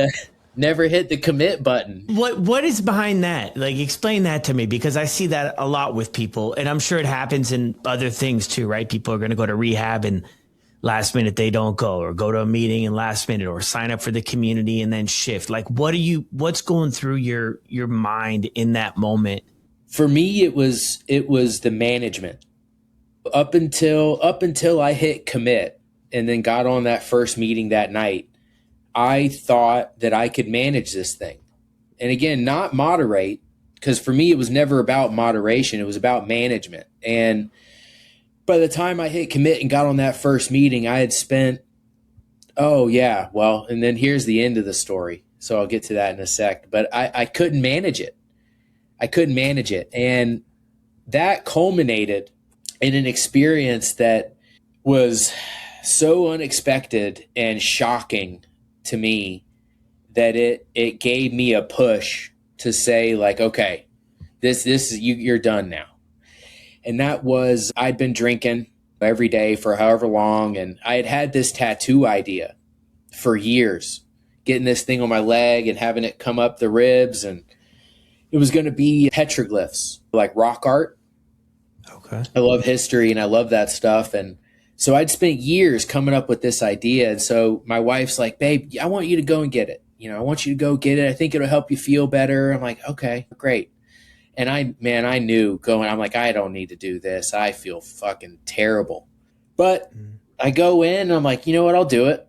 the commit button. What is behind that? Like, explain that to me, because I see that a lot with people, and I'm sure it happens in other things too, right? People are going to go to rehab and last minute they don't go, or go to a meeting and last minute, or sign up for the community and then shift. Like, what's going through your mind in that moment? For me, it was the management. Up until I hit commit and then got on that first meeting that night, I thought that I could manage this thing. And again, not moderate, because for me, it was never about moderation. It was about management. And by the time I hit commit and got on that first meeting, I had spent, and then here's the end of the story. So I'll get to that in a sec. But I couldn't manage it. And that culminated in an experience that was so unexpected and shocking to me that it gave me a push to say, like, okay, this is you're done now. And that was, I'd been drinking every day for however long, and I had this tattoo idea for years, getting this thing on my leg and having it come up the ribs, and it was going to be petroglyphs, like rock art. Okay. I love history and I love that stuff. And so I'd spent years coming up with this idea. And so my wife's like, babe, I want you to go and get it. I want you to go get it. I think it'll help you feel better. I'm like, okay, great. And I knew going, I'm like, I don't need to do this. I feel fucking terrible. But I go in and I'm like, you know what? I'll do it.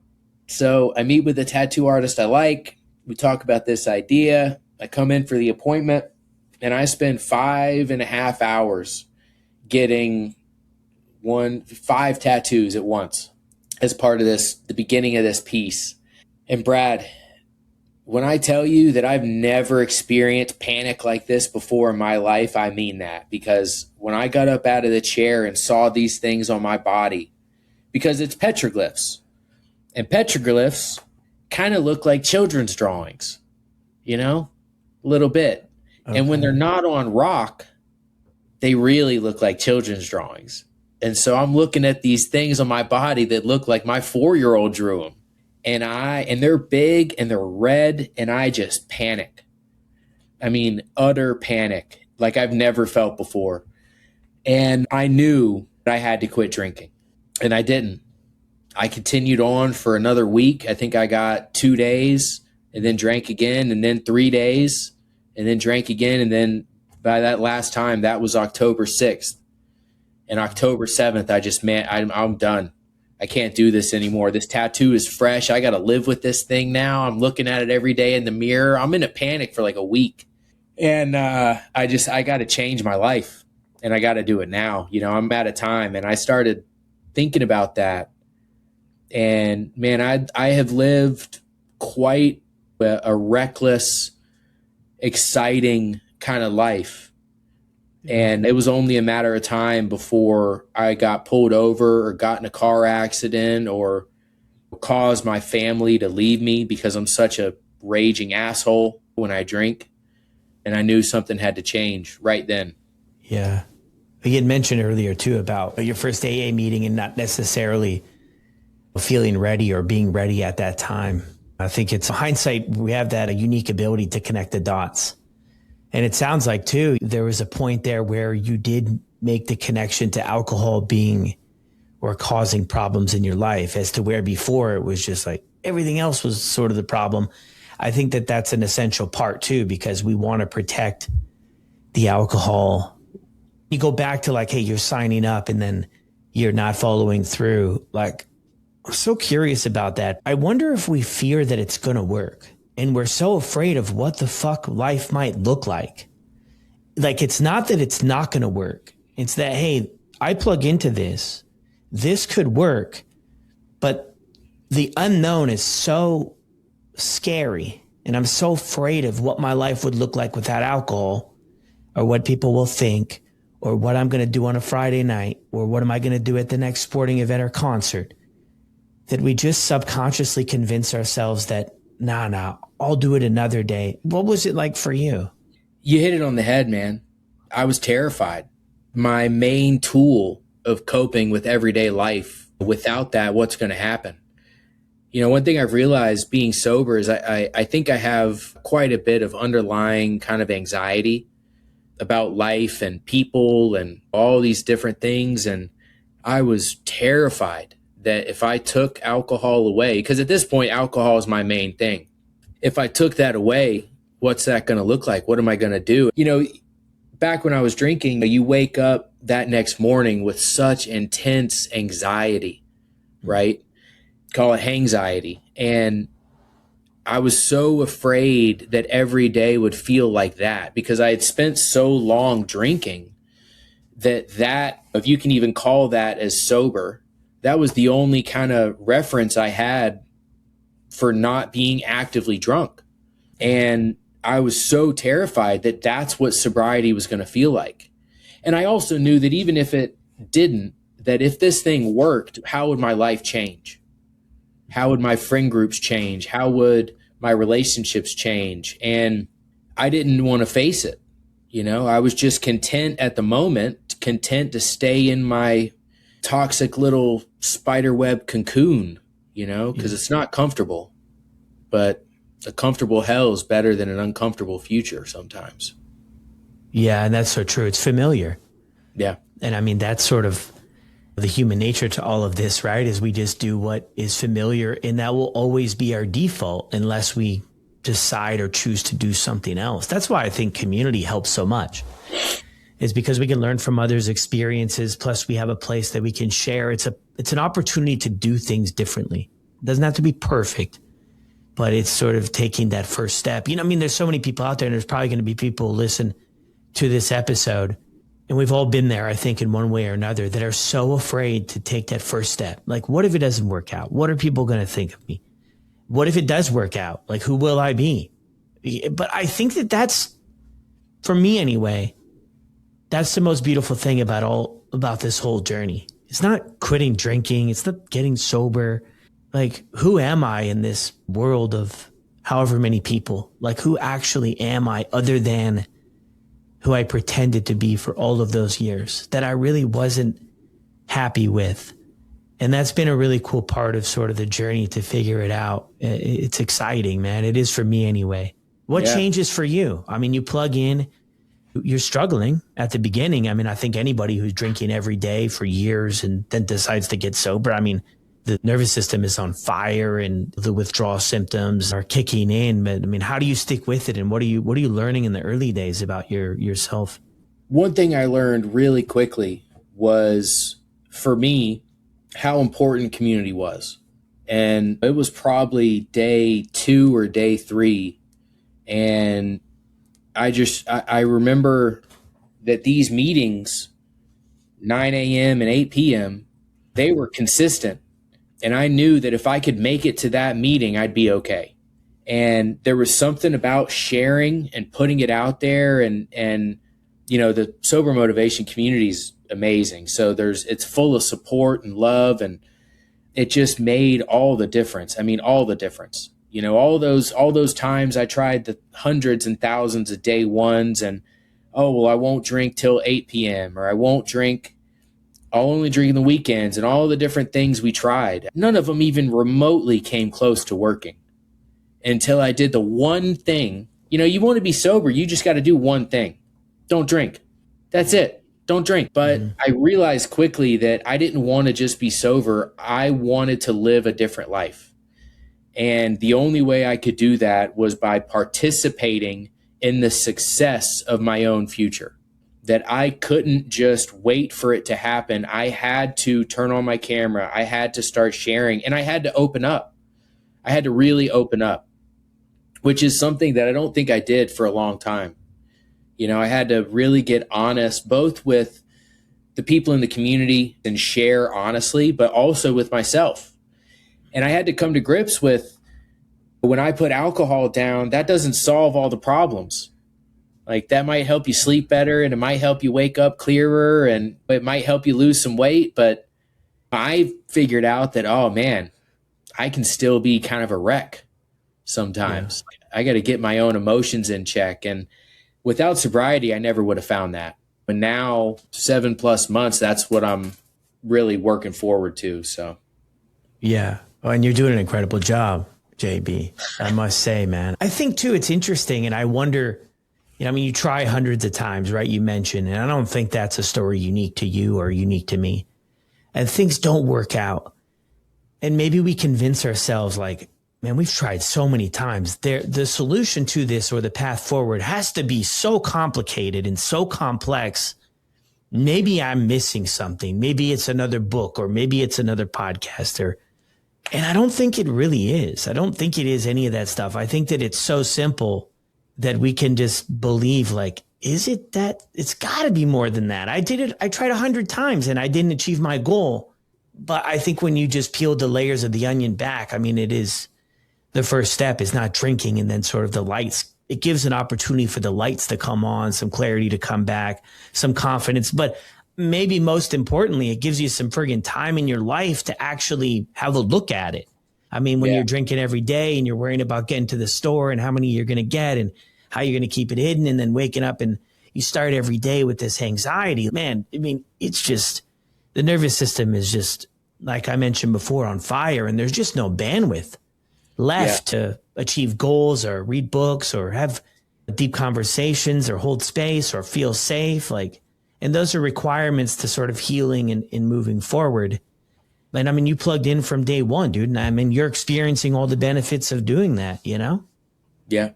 So I meet with the tattoo artist I like. We talk about this idea. I come in for the appointment, and I spend 5.5 hours getting 5 tattoos at once as part of the beginning of this piece. And Brad, when I tell you that I've never experienced panic like this before in my life, I mean that. Because when I got up out of the chair and saw these things on my body, because it's petroglyphs, and petroglyphs kind of look like children's drawings, a little bit. Okay. And when they're not on rock, they really look like children's drawings. And so I'm looking at these things on my body that look like my 4-year-old drew them. And they're big and they're red, and I just panic. I mean, utter panic, like I've never felt before. And I knew I had to quit drinking, and I didn't. I continued on for another week. I think I got 2 days, and then drank again, and then 3 days, and then drank again. And then by that last time, that was October 6th. And October 7th, I'm done. I can't do this anymore. This tattoo is fresh. I got to live with this thing now. I'm looking at it every day in the mirror. I'm in a panic for like a week. And I got to change my life, and I got to do it now. I'm out of time. And I started thinking about that. And man, I have lived quite a reckless, exciting kind of life. And it was only a matter of time before I got pulled over or got in a car accident or cause my family to leave me because I'm such a raging asshole when I drink. And I knew something had to change right then. Yeah. You had mentioned earlier too about your first AA meeting and not necessarily feeling ready or being ready at that time. I think it's hindsight. We have that a unique ability to connect the dots. And it sounds like too, there was a point there where you did make the connection to alcohol being or causing problems in your life, as to where before it was just like everything else was sort of the problem. I think that that's an essential part too, because we want to protect the alcohol. You go back to like, hey, you're signing up and then you're not following through. Like, I'm so curious about that. I wonder if we fear that it's going to work and we're so afraid of what the fuck life might look like. Like, it's not that it's not going to work. It's that, hey, I plug into this. This could work, but the unknown is so scary. And I'm so afraid of what my life would look like without alcohol, or what people will think, or what I'm going to do on a Friday night, or what am I going to do at the next sporting event or concert, that we just subconsciously convince ourselves that, nah, I'll do it another day. What was it like for you? You hit it on the head, man. I was terrified. My main tool of coping with everyday life, without that, what's going to happen? You know, one thing I've realized being sober is I think I have quite a bit of underlying kind of anxiety about life and people and all these different things. And I was terrified that if I took alcohol away, because at this point, alcohol is my main thing. If I took that away, what's that going to look like? What am I going to do? You know, back when I was drinking, you wake up that next morning with such intense anxiety, right? Call it hangxiety. And I was so afraid that every day would feel like that because I had spent so long drinking that if you can even call that as sober, that was the only kind of reference I had for not being actively drunk. And I was so terrified that that's what sobriety was going to feel like. And I also knew that even if it didn't, that if this thing worked, how would my life change? How would my friend groups change? How would my relationships change? And I didn't want to face it. You know, I was just content at the moment, content to stay in my toxic little spiderweb cocoon, you know, because it's not comfortable, but a comfortable hell is better than an uncomfortable future sometimes. Yeah, and that's so true. It's familiar. Yeah. And I mean, that's sort of the human nature to all of this, right? Is we just do what is familiar, and that will always be our default unless we decide or choose to do something else. That's why I think community helps so much, is because we can learn from others' experiences. Plus we have a place that we can share. It's an opportunity to do things differently. It doesn't have to be perfect, but it's sort of taking that first step. You know, I mean, there's so many people out there, and there's probably going to be people who listen to this episode, and we've all been there, I think, in one way or another, that are so afraid to take that first step. Like, what if it doesn't work out? What are people going to think of me? What if it does work out? Like, who will I be? But I think that that's, for me anyway, that's the most beautiful thing about this whole journey. It's not quitting drinking. It's not getting sober. Like, who am I in this world of however many people? Like, who actually am I other than who I pretended to be for all of those years that I really wasn't happy with? And that's been a really cool part of sort of the journey to figure it out. It's exciting, man. It is for me anyway. What changes for you? I mean, you plug in, you're struggling at the beginning. I mean, I think anybody who's drinking every day for years and then decides to get sober, I mean, the nervous system is on fire and the withdrawal symptoms are kicking in. But I mean, how do you stick with it? And what are you learning in the early days about yourself? One thing I learned really quickly was, for me, how important community was. And it was probably day 2 or day 3. And I remember that these meetings, 9 a.m. and 8 p.m., they were consistent. And I knew that if I could make it to that meeting, I'd be okay. And there was something about sharing and putting it out there. And you know, the sober motivation community is amazing. So it's full of support and love. And it just made all the difference. I mean, all the difference. All those times I tried the hundreds and thousands of day ones, and oh well, I won't drink till 8 p.m. or I'll only drink in the weekends, and all the different things we tried. None of them even remotely came close to working until I did the one thing. You want to be sober, you just got to do one thing. Don't drink. That's it. Don't drink. But I realized quickly that I didn't want to just be sober. I wanted to live a different life. And the only way I could do that was by participating in the success of my own future. That I couldn't just wait for it to happen. I had to turn on my camera. I had to start sharing, and I had to open up. I had to really open up, which is something that I don't think I did for a long time. I had to really get honest, both with the people in the community and share honestly, but also with myself. And I had to come to grips with, when I put alcohol down, that doesn't solve all the problems. Like, that might help you sleep better, and it might help you wake up clearer, and it might help you lose some weight. But I figured out that, oh man, I can still be kind of a wreck sometimes. Yeah. I got to get my own emotions in check. And without sobriety, I never would have found that. But now, 7+ months, that's what I'm really working forward to. So, yeah. Oh, and you're doing an incredible job, JB. I must say, man. I think too, it's interesting, and I wonder. You try hundreds of times, right? You mentioned, and I don't think that's a story unique to you or unique to me. And things don't work out. And maybe we convince ourselves like, man, we've tried so many times. The solution to this, or the path forward, has to be so complicated and so complex. Maybe I'm missing something. Maybe it's another book, or maybe it's another podcast. And I don't think it really is. I don't think it is any of that stuff. I think that it's so simple that we can just believe, like, is it that? It's got to be more than that. I did it. I tried 100 times and I didn't achieve my goal. But I think when you just peel the layers of the onion back, it is, the first step is not drinking, and then sort of the lights. It gives an opportunity for the lights to come on, some clarity to come back, some confidence. But maybe most importantly, it gives you some friggin' time in your life to actually have a look at it. When you're drinking every day and you're worrying about getting to the store and how many you're going to get and how you're going to keep it hidden, and then waking up and you start every day with this anxiety, man, it's just, the nervous system is just, like I mentioned before, on fire, and there's just no bandwidth left to achieve goals or read books or have deep conversations or hold space or feel safe. And those are requirements to sort of healing and moving forward. And you plugged in from day one, dude. And you're experiencing all the benefits of doing that, Yeah,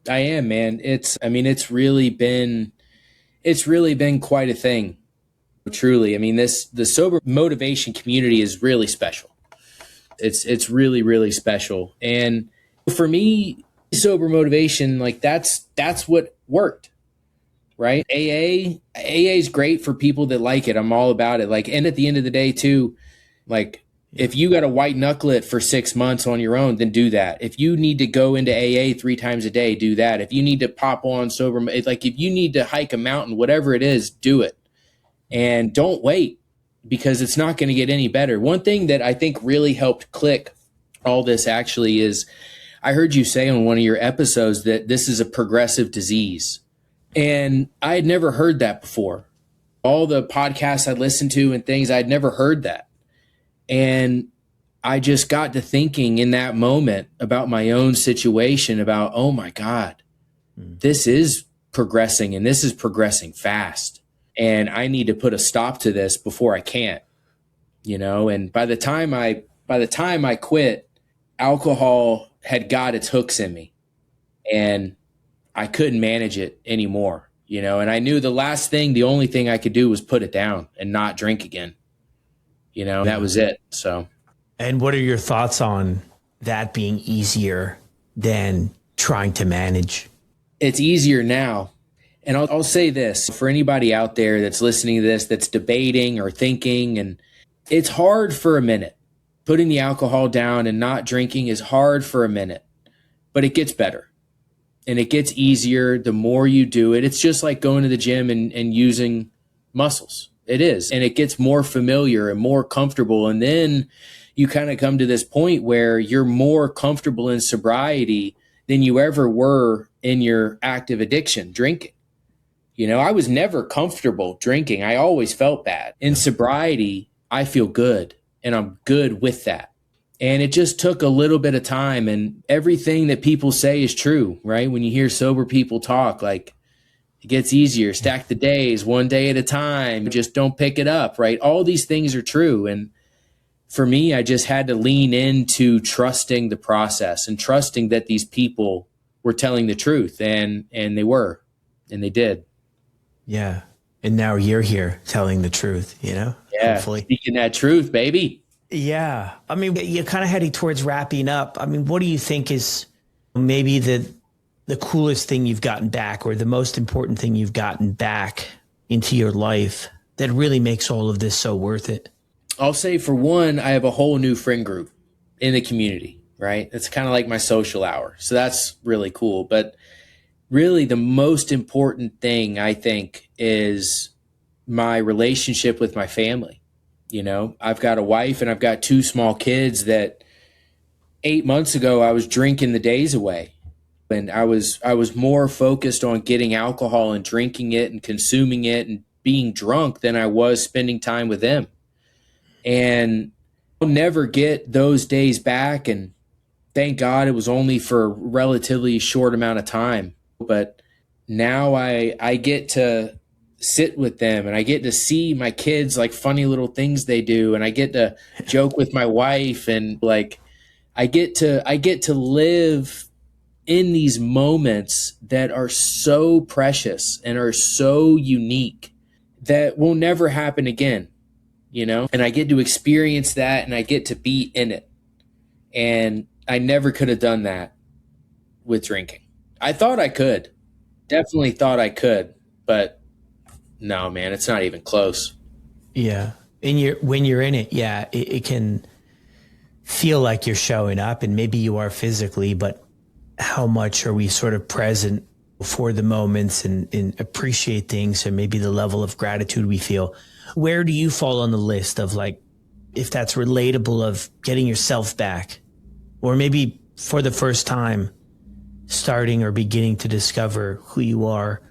I am, man. It's really been quite a thing. Truly. The sober motivation community is really special. It's really, really special. And for me, sober motivation, that's what worked. Right. AA is great for people that like it. I'm all about it. And at the end of the day too, if you got to white knuckle it for 6 months on your own, then do that. If you need to go into AA 3 times a day, do that. If you need to pop on sober, if you need to hike a mountain, whatever it is, do it. And don't wait, because it's not going to get any better. One thing that I think really helped click all this actually is, I heard you say on one of your episodes that this is a progressive disease. And I had never heard that before. All the podcasts I listened to and things, I'd never heard that. And I just got to thinking in that moment about my own situation, about, oh my God, this is progressing, and this is progressing fast. And I need to put a stop to this before I can't, and by the time I quit, alcohol had got its hooks in me, and I couldn't manage it anymore, and I knew the only thing I could do was put it down and not drink again. That was it. So. And what are your thoughts on that being easier than trying to manage? It's easier now. And I'll say this for anybody out there that's listening to this, that's debating or thinking, and it's hard for a minute. Putting the alcohol down and not drinking is hard for a minute, but it gets better. And it gets easier the more you do it. It's just like going to the gym and using muscles. It is. And it gets more familiar and more comfortable. And then you kind of come to this point where you're more comfortable in sobriety than you ever were in your active addiction, drinking. I was never comfortable drinking. I always felt bad. In sobriety, I feel good, and I'm good with that. And it just took a little bit of time, and everything that people say is true, right? When you hear sober people talk, like, it gets easier, stack the days, one day at a time, just don't pick it up, right? All these things are true. And for me, I just had to lean into trusting the process and trusting that these people were telling the truth, and they were, and they did. Yeah. And now you're here telling the truth, Yeah. hopefully. Speaking that truth, baby. Yeah. I mean, you're kind of heading towards wrapping up. I mean, what do you think is maybe the coolest thing you've gotten back, or the most important thing you've gotten back into your life that really makes all of this so worth it? I'll say, for one, I have a whole new friend group in the community, right? It's kind of like my social hour. So that's really cool. But really, the most important thing, I think, is my relationship with my family. I've got a wife and I've got two small kids that 8 months ago I was drinking the days away. And I was more focused on getting alcohol and drinking it and consuming it and being drunk than I was spending time with them. And I'll never get those days back. And thank God it was only for a relatively short amount of time. But now I get to sit with them, and I get to see my kids, like, funny little things they do. And I get to joke with my wife, and like, I get to live in these moments that are so precious and are so unique that will never happen again, and I get to experience that, and I get to be in it. And I never could have done that with drinking. I thought I could, definitely thought I could, but no, man, it's not even close. Yeah. And when you're in it, yeah, it can feel like you're showing up, and maybe you are physically, but how much are we sort of present for the moments and appreciate things, and maybe the level of gratitude we feel? Where do you fall on the list of, like, if that's relatable, of getting yourself back, or maybe for the first time starting or beginning to discover who you are,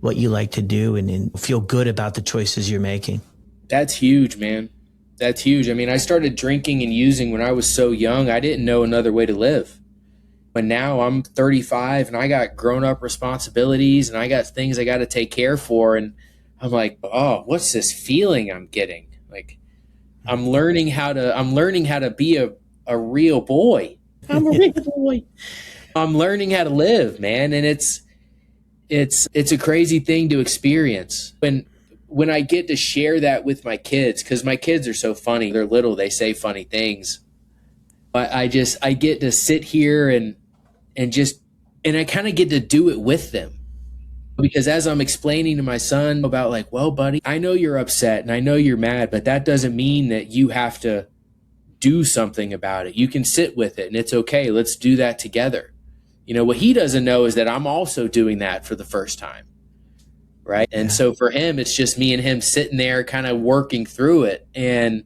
what you like to do, and feel good about the choices you're making? That's huge, man. That's huge. I mean, I started drinking and using when I was so young. I didn't know another way to live. But now I'm 35 and I got grown up responsibilities and I got things I got to take care for. And I'm like, oh, what's this feeling I'm getting? Like, I'm learning how to be a real boy. I'm a real boy. I'm learning how to live, man. And it's a crazy thing to experience. When I get to share that with my kids, because my kids are so funny. They're little, they say funny things. But I get to sit here and I kind of get to do it with them. Because as I'm explaining to my son about, like, well, buddy, I know you're upset and I know you're mad, but that doesn't mean that you have to do something about it. You can sit with it and it's okay. Let's do that together. What he doesn't know is that I'm also doing that for the first time. Right. And so for him, it's just me and him sitting there kind of working through it. And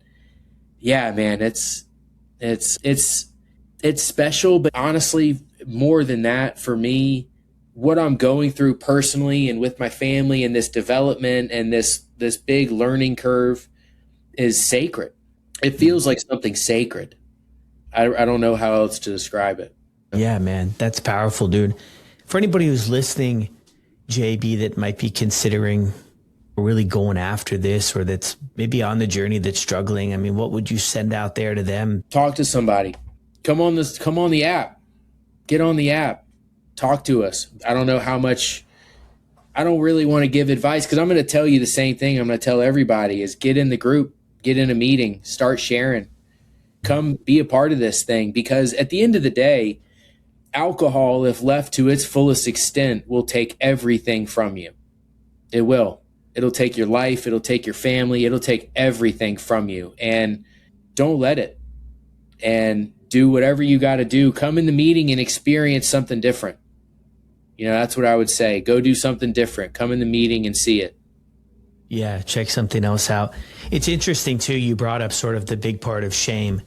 yeah, man, it's special. But honestly, more than that, for me, what I'm going through personally and with my family and this development and this big learning curve is sacred. It feels like something sacred. I don't know how else to describe it. Yeah, man, that's powerful, dude. For anybody who's listening, JB, that might be considering really going after this, or that's maybe on the journey, that's struggling, I mean, what would you send out there to them? Talk to somebody. Come on the app. Get on the app. Talk to us. I don't know how much. I don't really want to give advice, because I'm going to tell you the same thing I'm going to tell everybody is get in the group, get in a meeting, start sharing. Come be a part of this thing, because at the end of the day, alcohol, if left to its fullest extent, will take everything from you. It will. It'll take your life. It'll take your family. It'll take everything from you. And don't let it. And do whatever you got to do. Come in the meeting and experience something different. That's what I would say. Go do something different. Come in the meeting and see it. Yeah, check something else out. It's interesting too. You brought up sort of the big part of shame,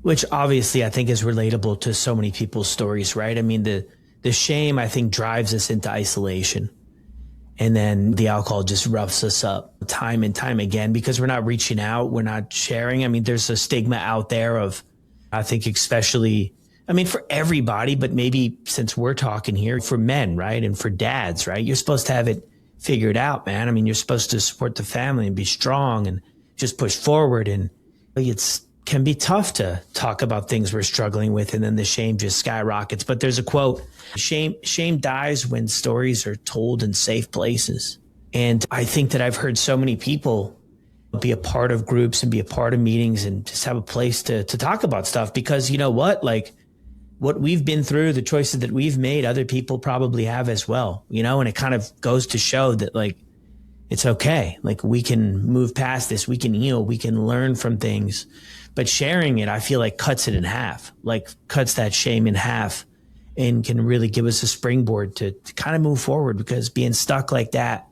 which obviously I think is relatable to so many people's stories, right? I mean, the shame I think drives us into isolation. And then the alcohol just roughs us up time and time again because we're not reaching out. We're not sharing. I mean, there's a stigma out there of, I think, especially, I mean, for everybody, but maybe since we're talking here for men, right? And for dads, right? You're supposed to have it figured out, man. I mean, you're supposed to support the family and be strong and just push forward. And it's can be tough to talk about things we're struggling with. And then the shame just skyrockets. But there's a quote, shame dies when stories are told in safe places. And I think that I've heard so many people be a part of groups and be a part of meetings and just have a place to talk about stuff because you know what, like what we've been through, the choices that we've made, other people probably have as well, you know, and it kind of goes to show that like, it's okay. Like we can move past this. We can heal. We can learn from things, but sharing it, I feel like cuts it in half, like cuts that shame in half and can really give us a springboard to kind of move forward because being stuck like that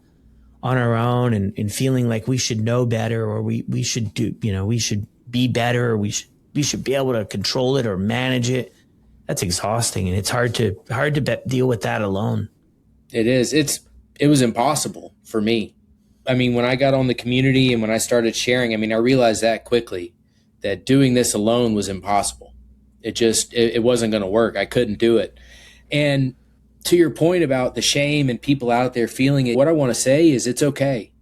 on our own and feeling like we should know better or we should do, you know, we should be better or we should be able to control it or manage it. That's exhausting. And it's hard to deal with that alone. It is. It was impossible for me. I mean, when I got on the community and when I started sharing, I mean, I realized that quickly that doing this alone was impossible. It wasn't going to work. I couldn't do it. And to your point about the shame and people out there feeling it, what I want to say is it's okay.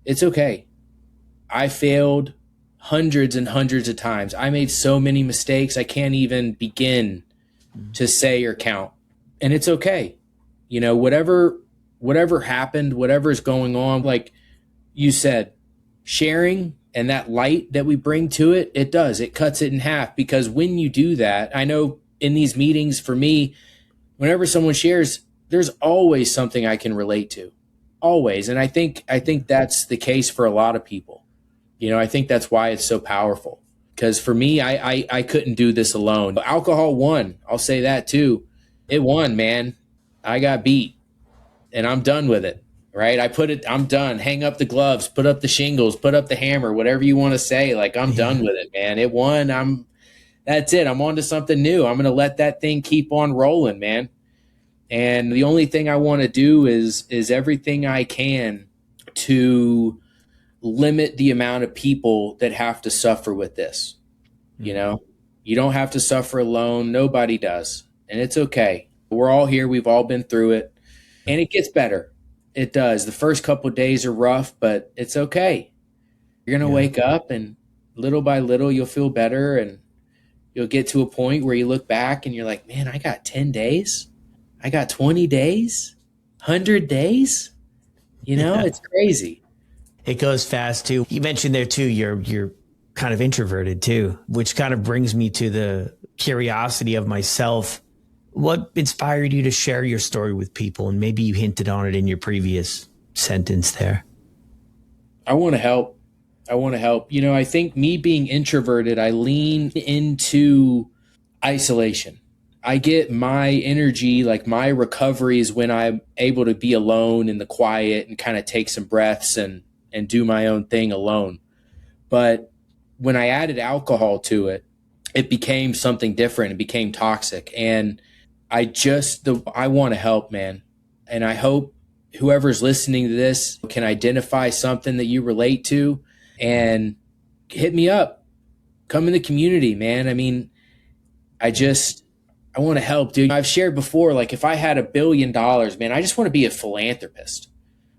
It's okay. I failed hundreds and hundreds of times. I made so many mistakes. I can't even begin to say or count. And it's okay. You know, whatever happened, whatever's going on, like you said, sharing and that light that we bring to it, it cuts it in half because when you do that, I know in these meetings for me, whenever someone shares, there's always something I can relate to, always. And I think that's the case for a lot of people. You know, I think that's why it's so powerful because for me, I couldn't do this alone. Alcohol won. I'll say that too. It won, man. I got beat and I'm done with it. Right. I'm done. Hang up the gloves, put up the shingles, put up the hammer, whatever you want to say. Like I'm done with it, man. It won. That's it. I'm on to something new. I'm going to let that thing keep on rolling, man. And the only thing I want to do is everything I can to limit the amount of people that have to suffer with this. You know, you don't have to suffer alone. Nobody does. And it's okay. We're all here. We've all been through it and it gets better. It does. The first couple of days are rough, but it's okay. You're going to wake up and little by little, you'll feel better and you'll get to a point where you look back and you're like, man, I got 10 days. I got 20 days, 100 days. You know, It's crazy. It goes fast too. You mentioned there too, you're kind of introverted too, which kind of brings me to the curiosity of myself. What inspired you to share your story with people? And maybe you hinted on it in your previous sentence there. I want to help. You know, I think me being introverted, I lean into isolation. I get my energy, like my recovery is when I'm able to be alone in the quiet and kind of take some breaths and do my own thing alone. But when I added alcohol to it, it became something different. It became toxic. And I want to help, man. And I hope whoever's listening to this can identify something that you relate to and hit me up. Come in the community, man. I mean, I want to help, dude. I've shared before, like if I had $1 billion, man, I just want to be a philanthropist.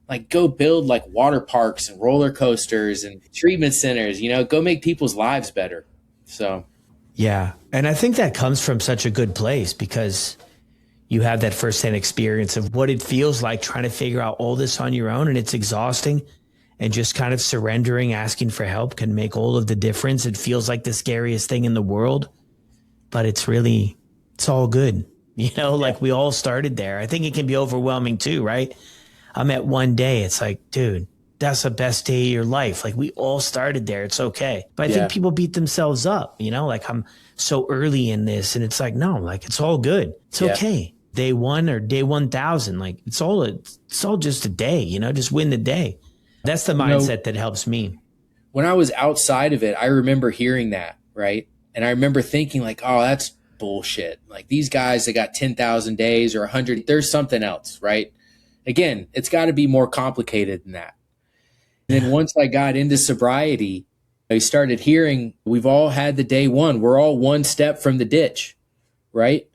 Like go build like water parks and roller coasters and treatment centers, you know, go make people's lives better. So. Yeah. And I think that comes from such a good place because you have that firsthand experience of what it feels like trying to figure out all this on your own. And it's exhausting and just kind of surrendering, asking for help can make all of the difference. It feels like the scariest thing in the world, but it's all good. You know, like we all started there. I think it can be overwhelming too, right? I'm at one day. It's like, dude, that's the best day of your life. Like we all started there. It's okay. But I think people beat themselves up, you know, like I'm so early in this and it's like, no, like it's all good. It's okay. Day one or day 1,000, like it's all just a day, you know, just win the day. That's the mindset that helps me. When I was outside of it, I remember hearing that, right? And I remember thinking like, oh, that's bullshit. Like these guys that got 10,000 days or 100, there's something else, right? Again, it's got to be more complicated than that. And then once I got into sobriety, I started hearing we've all had the day one. We're all one step from the ditch, right?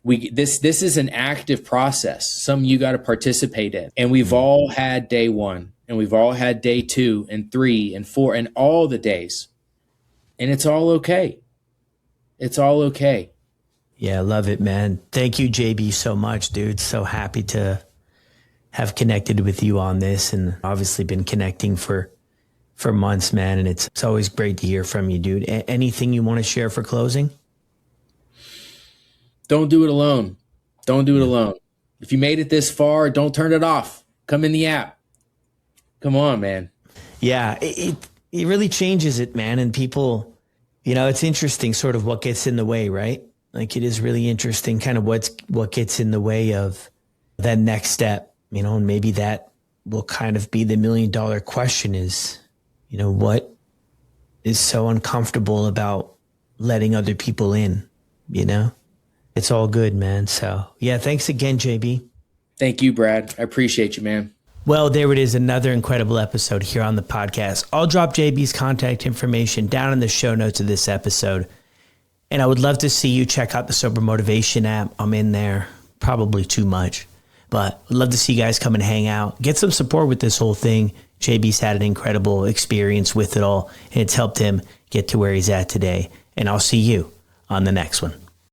This is an active process. Some you got to participate in. And we've all had day one, and we've all had day 2 and 3 and 4 and all the days. And it's all okay. It's all okay. Yeah, I love it, man. Thank you, JB, so much, dude. So happy to have connected with you on this, and obviously been connecting for months, man. And it's always great to hear from you, dude. Anything you want to share for closing? Don't do it alone. Don't do it alone. If you made it this far, don't turn it off. Come in the app. Come on, man. Yeah, it really changes it, man. And people, it's interesting sort of what gets in the way, right? Like it is really interesting kind of what gets in the way of that next step, and maybe that will kind of be the $1 million question is, what is so uncomfortable about letting other people in, It's all good, man. So yeah, thanks again, JB. Thank you, Brad. I appreciate you, man. Well, there it is, another incredible episode here on the podcast. I'll drop JB's contact information down in the show notes of this episode. And I would love to see you check out the Sober Motivation app. I'm in there, probably too much, but I'd love to see you guys come and hang out, get some support with this whole thing. JB's had an incredible experience with it all, and it's helped him get to where he's at today. And I'll see you on the next one.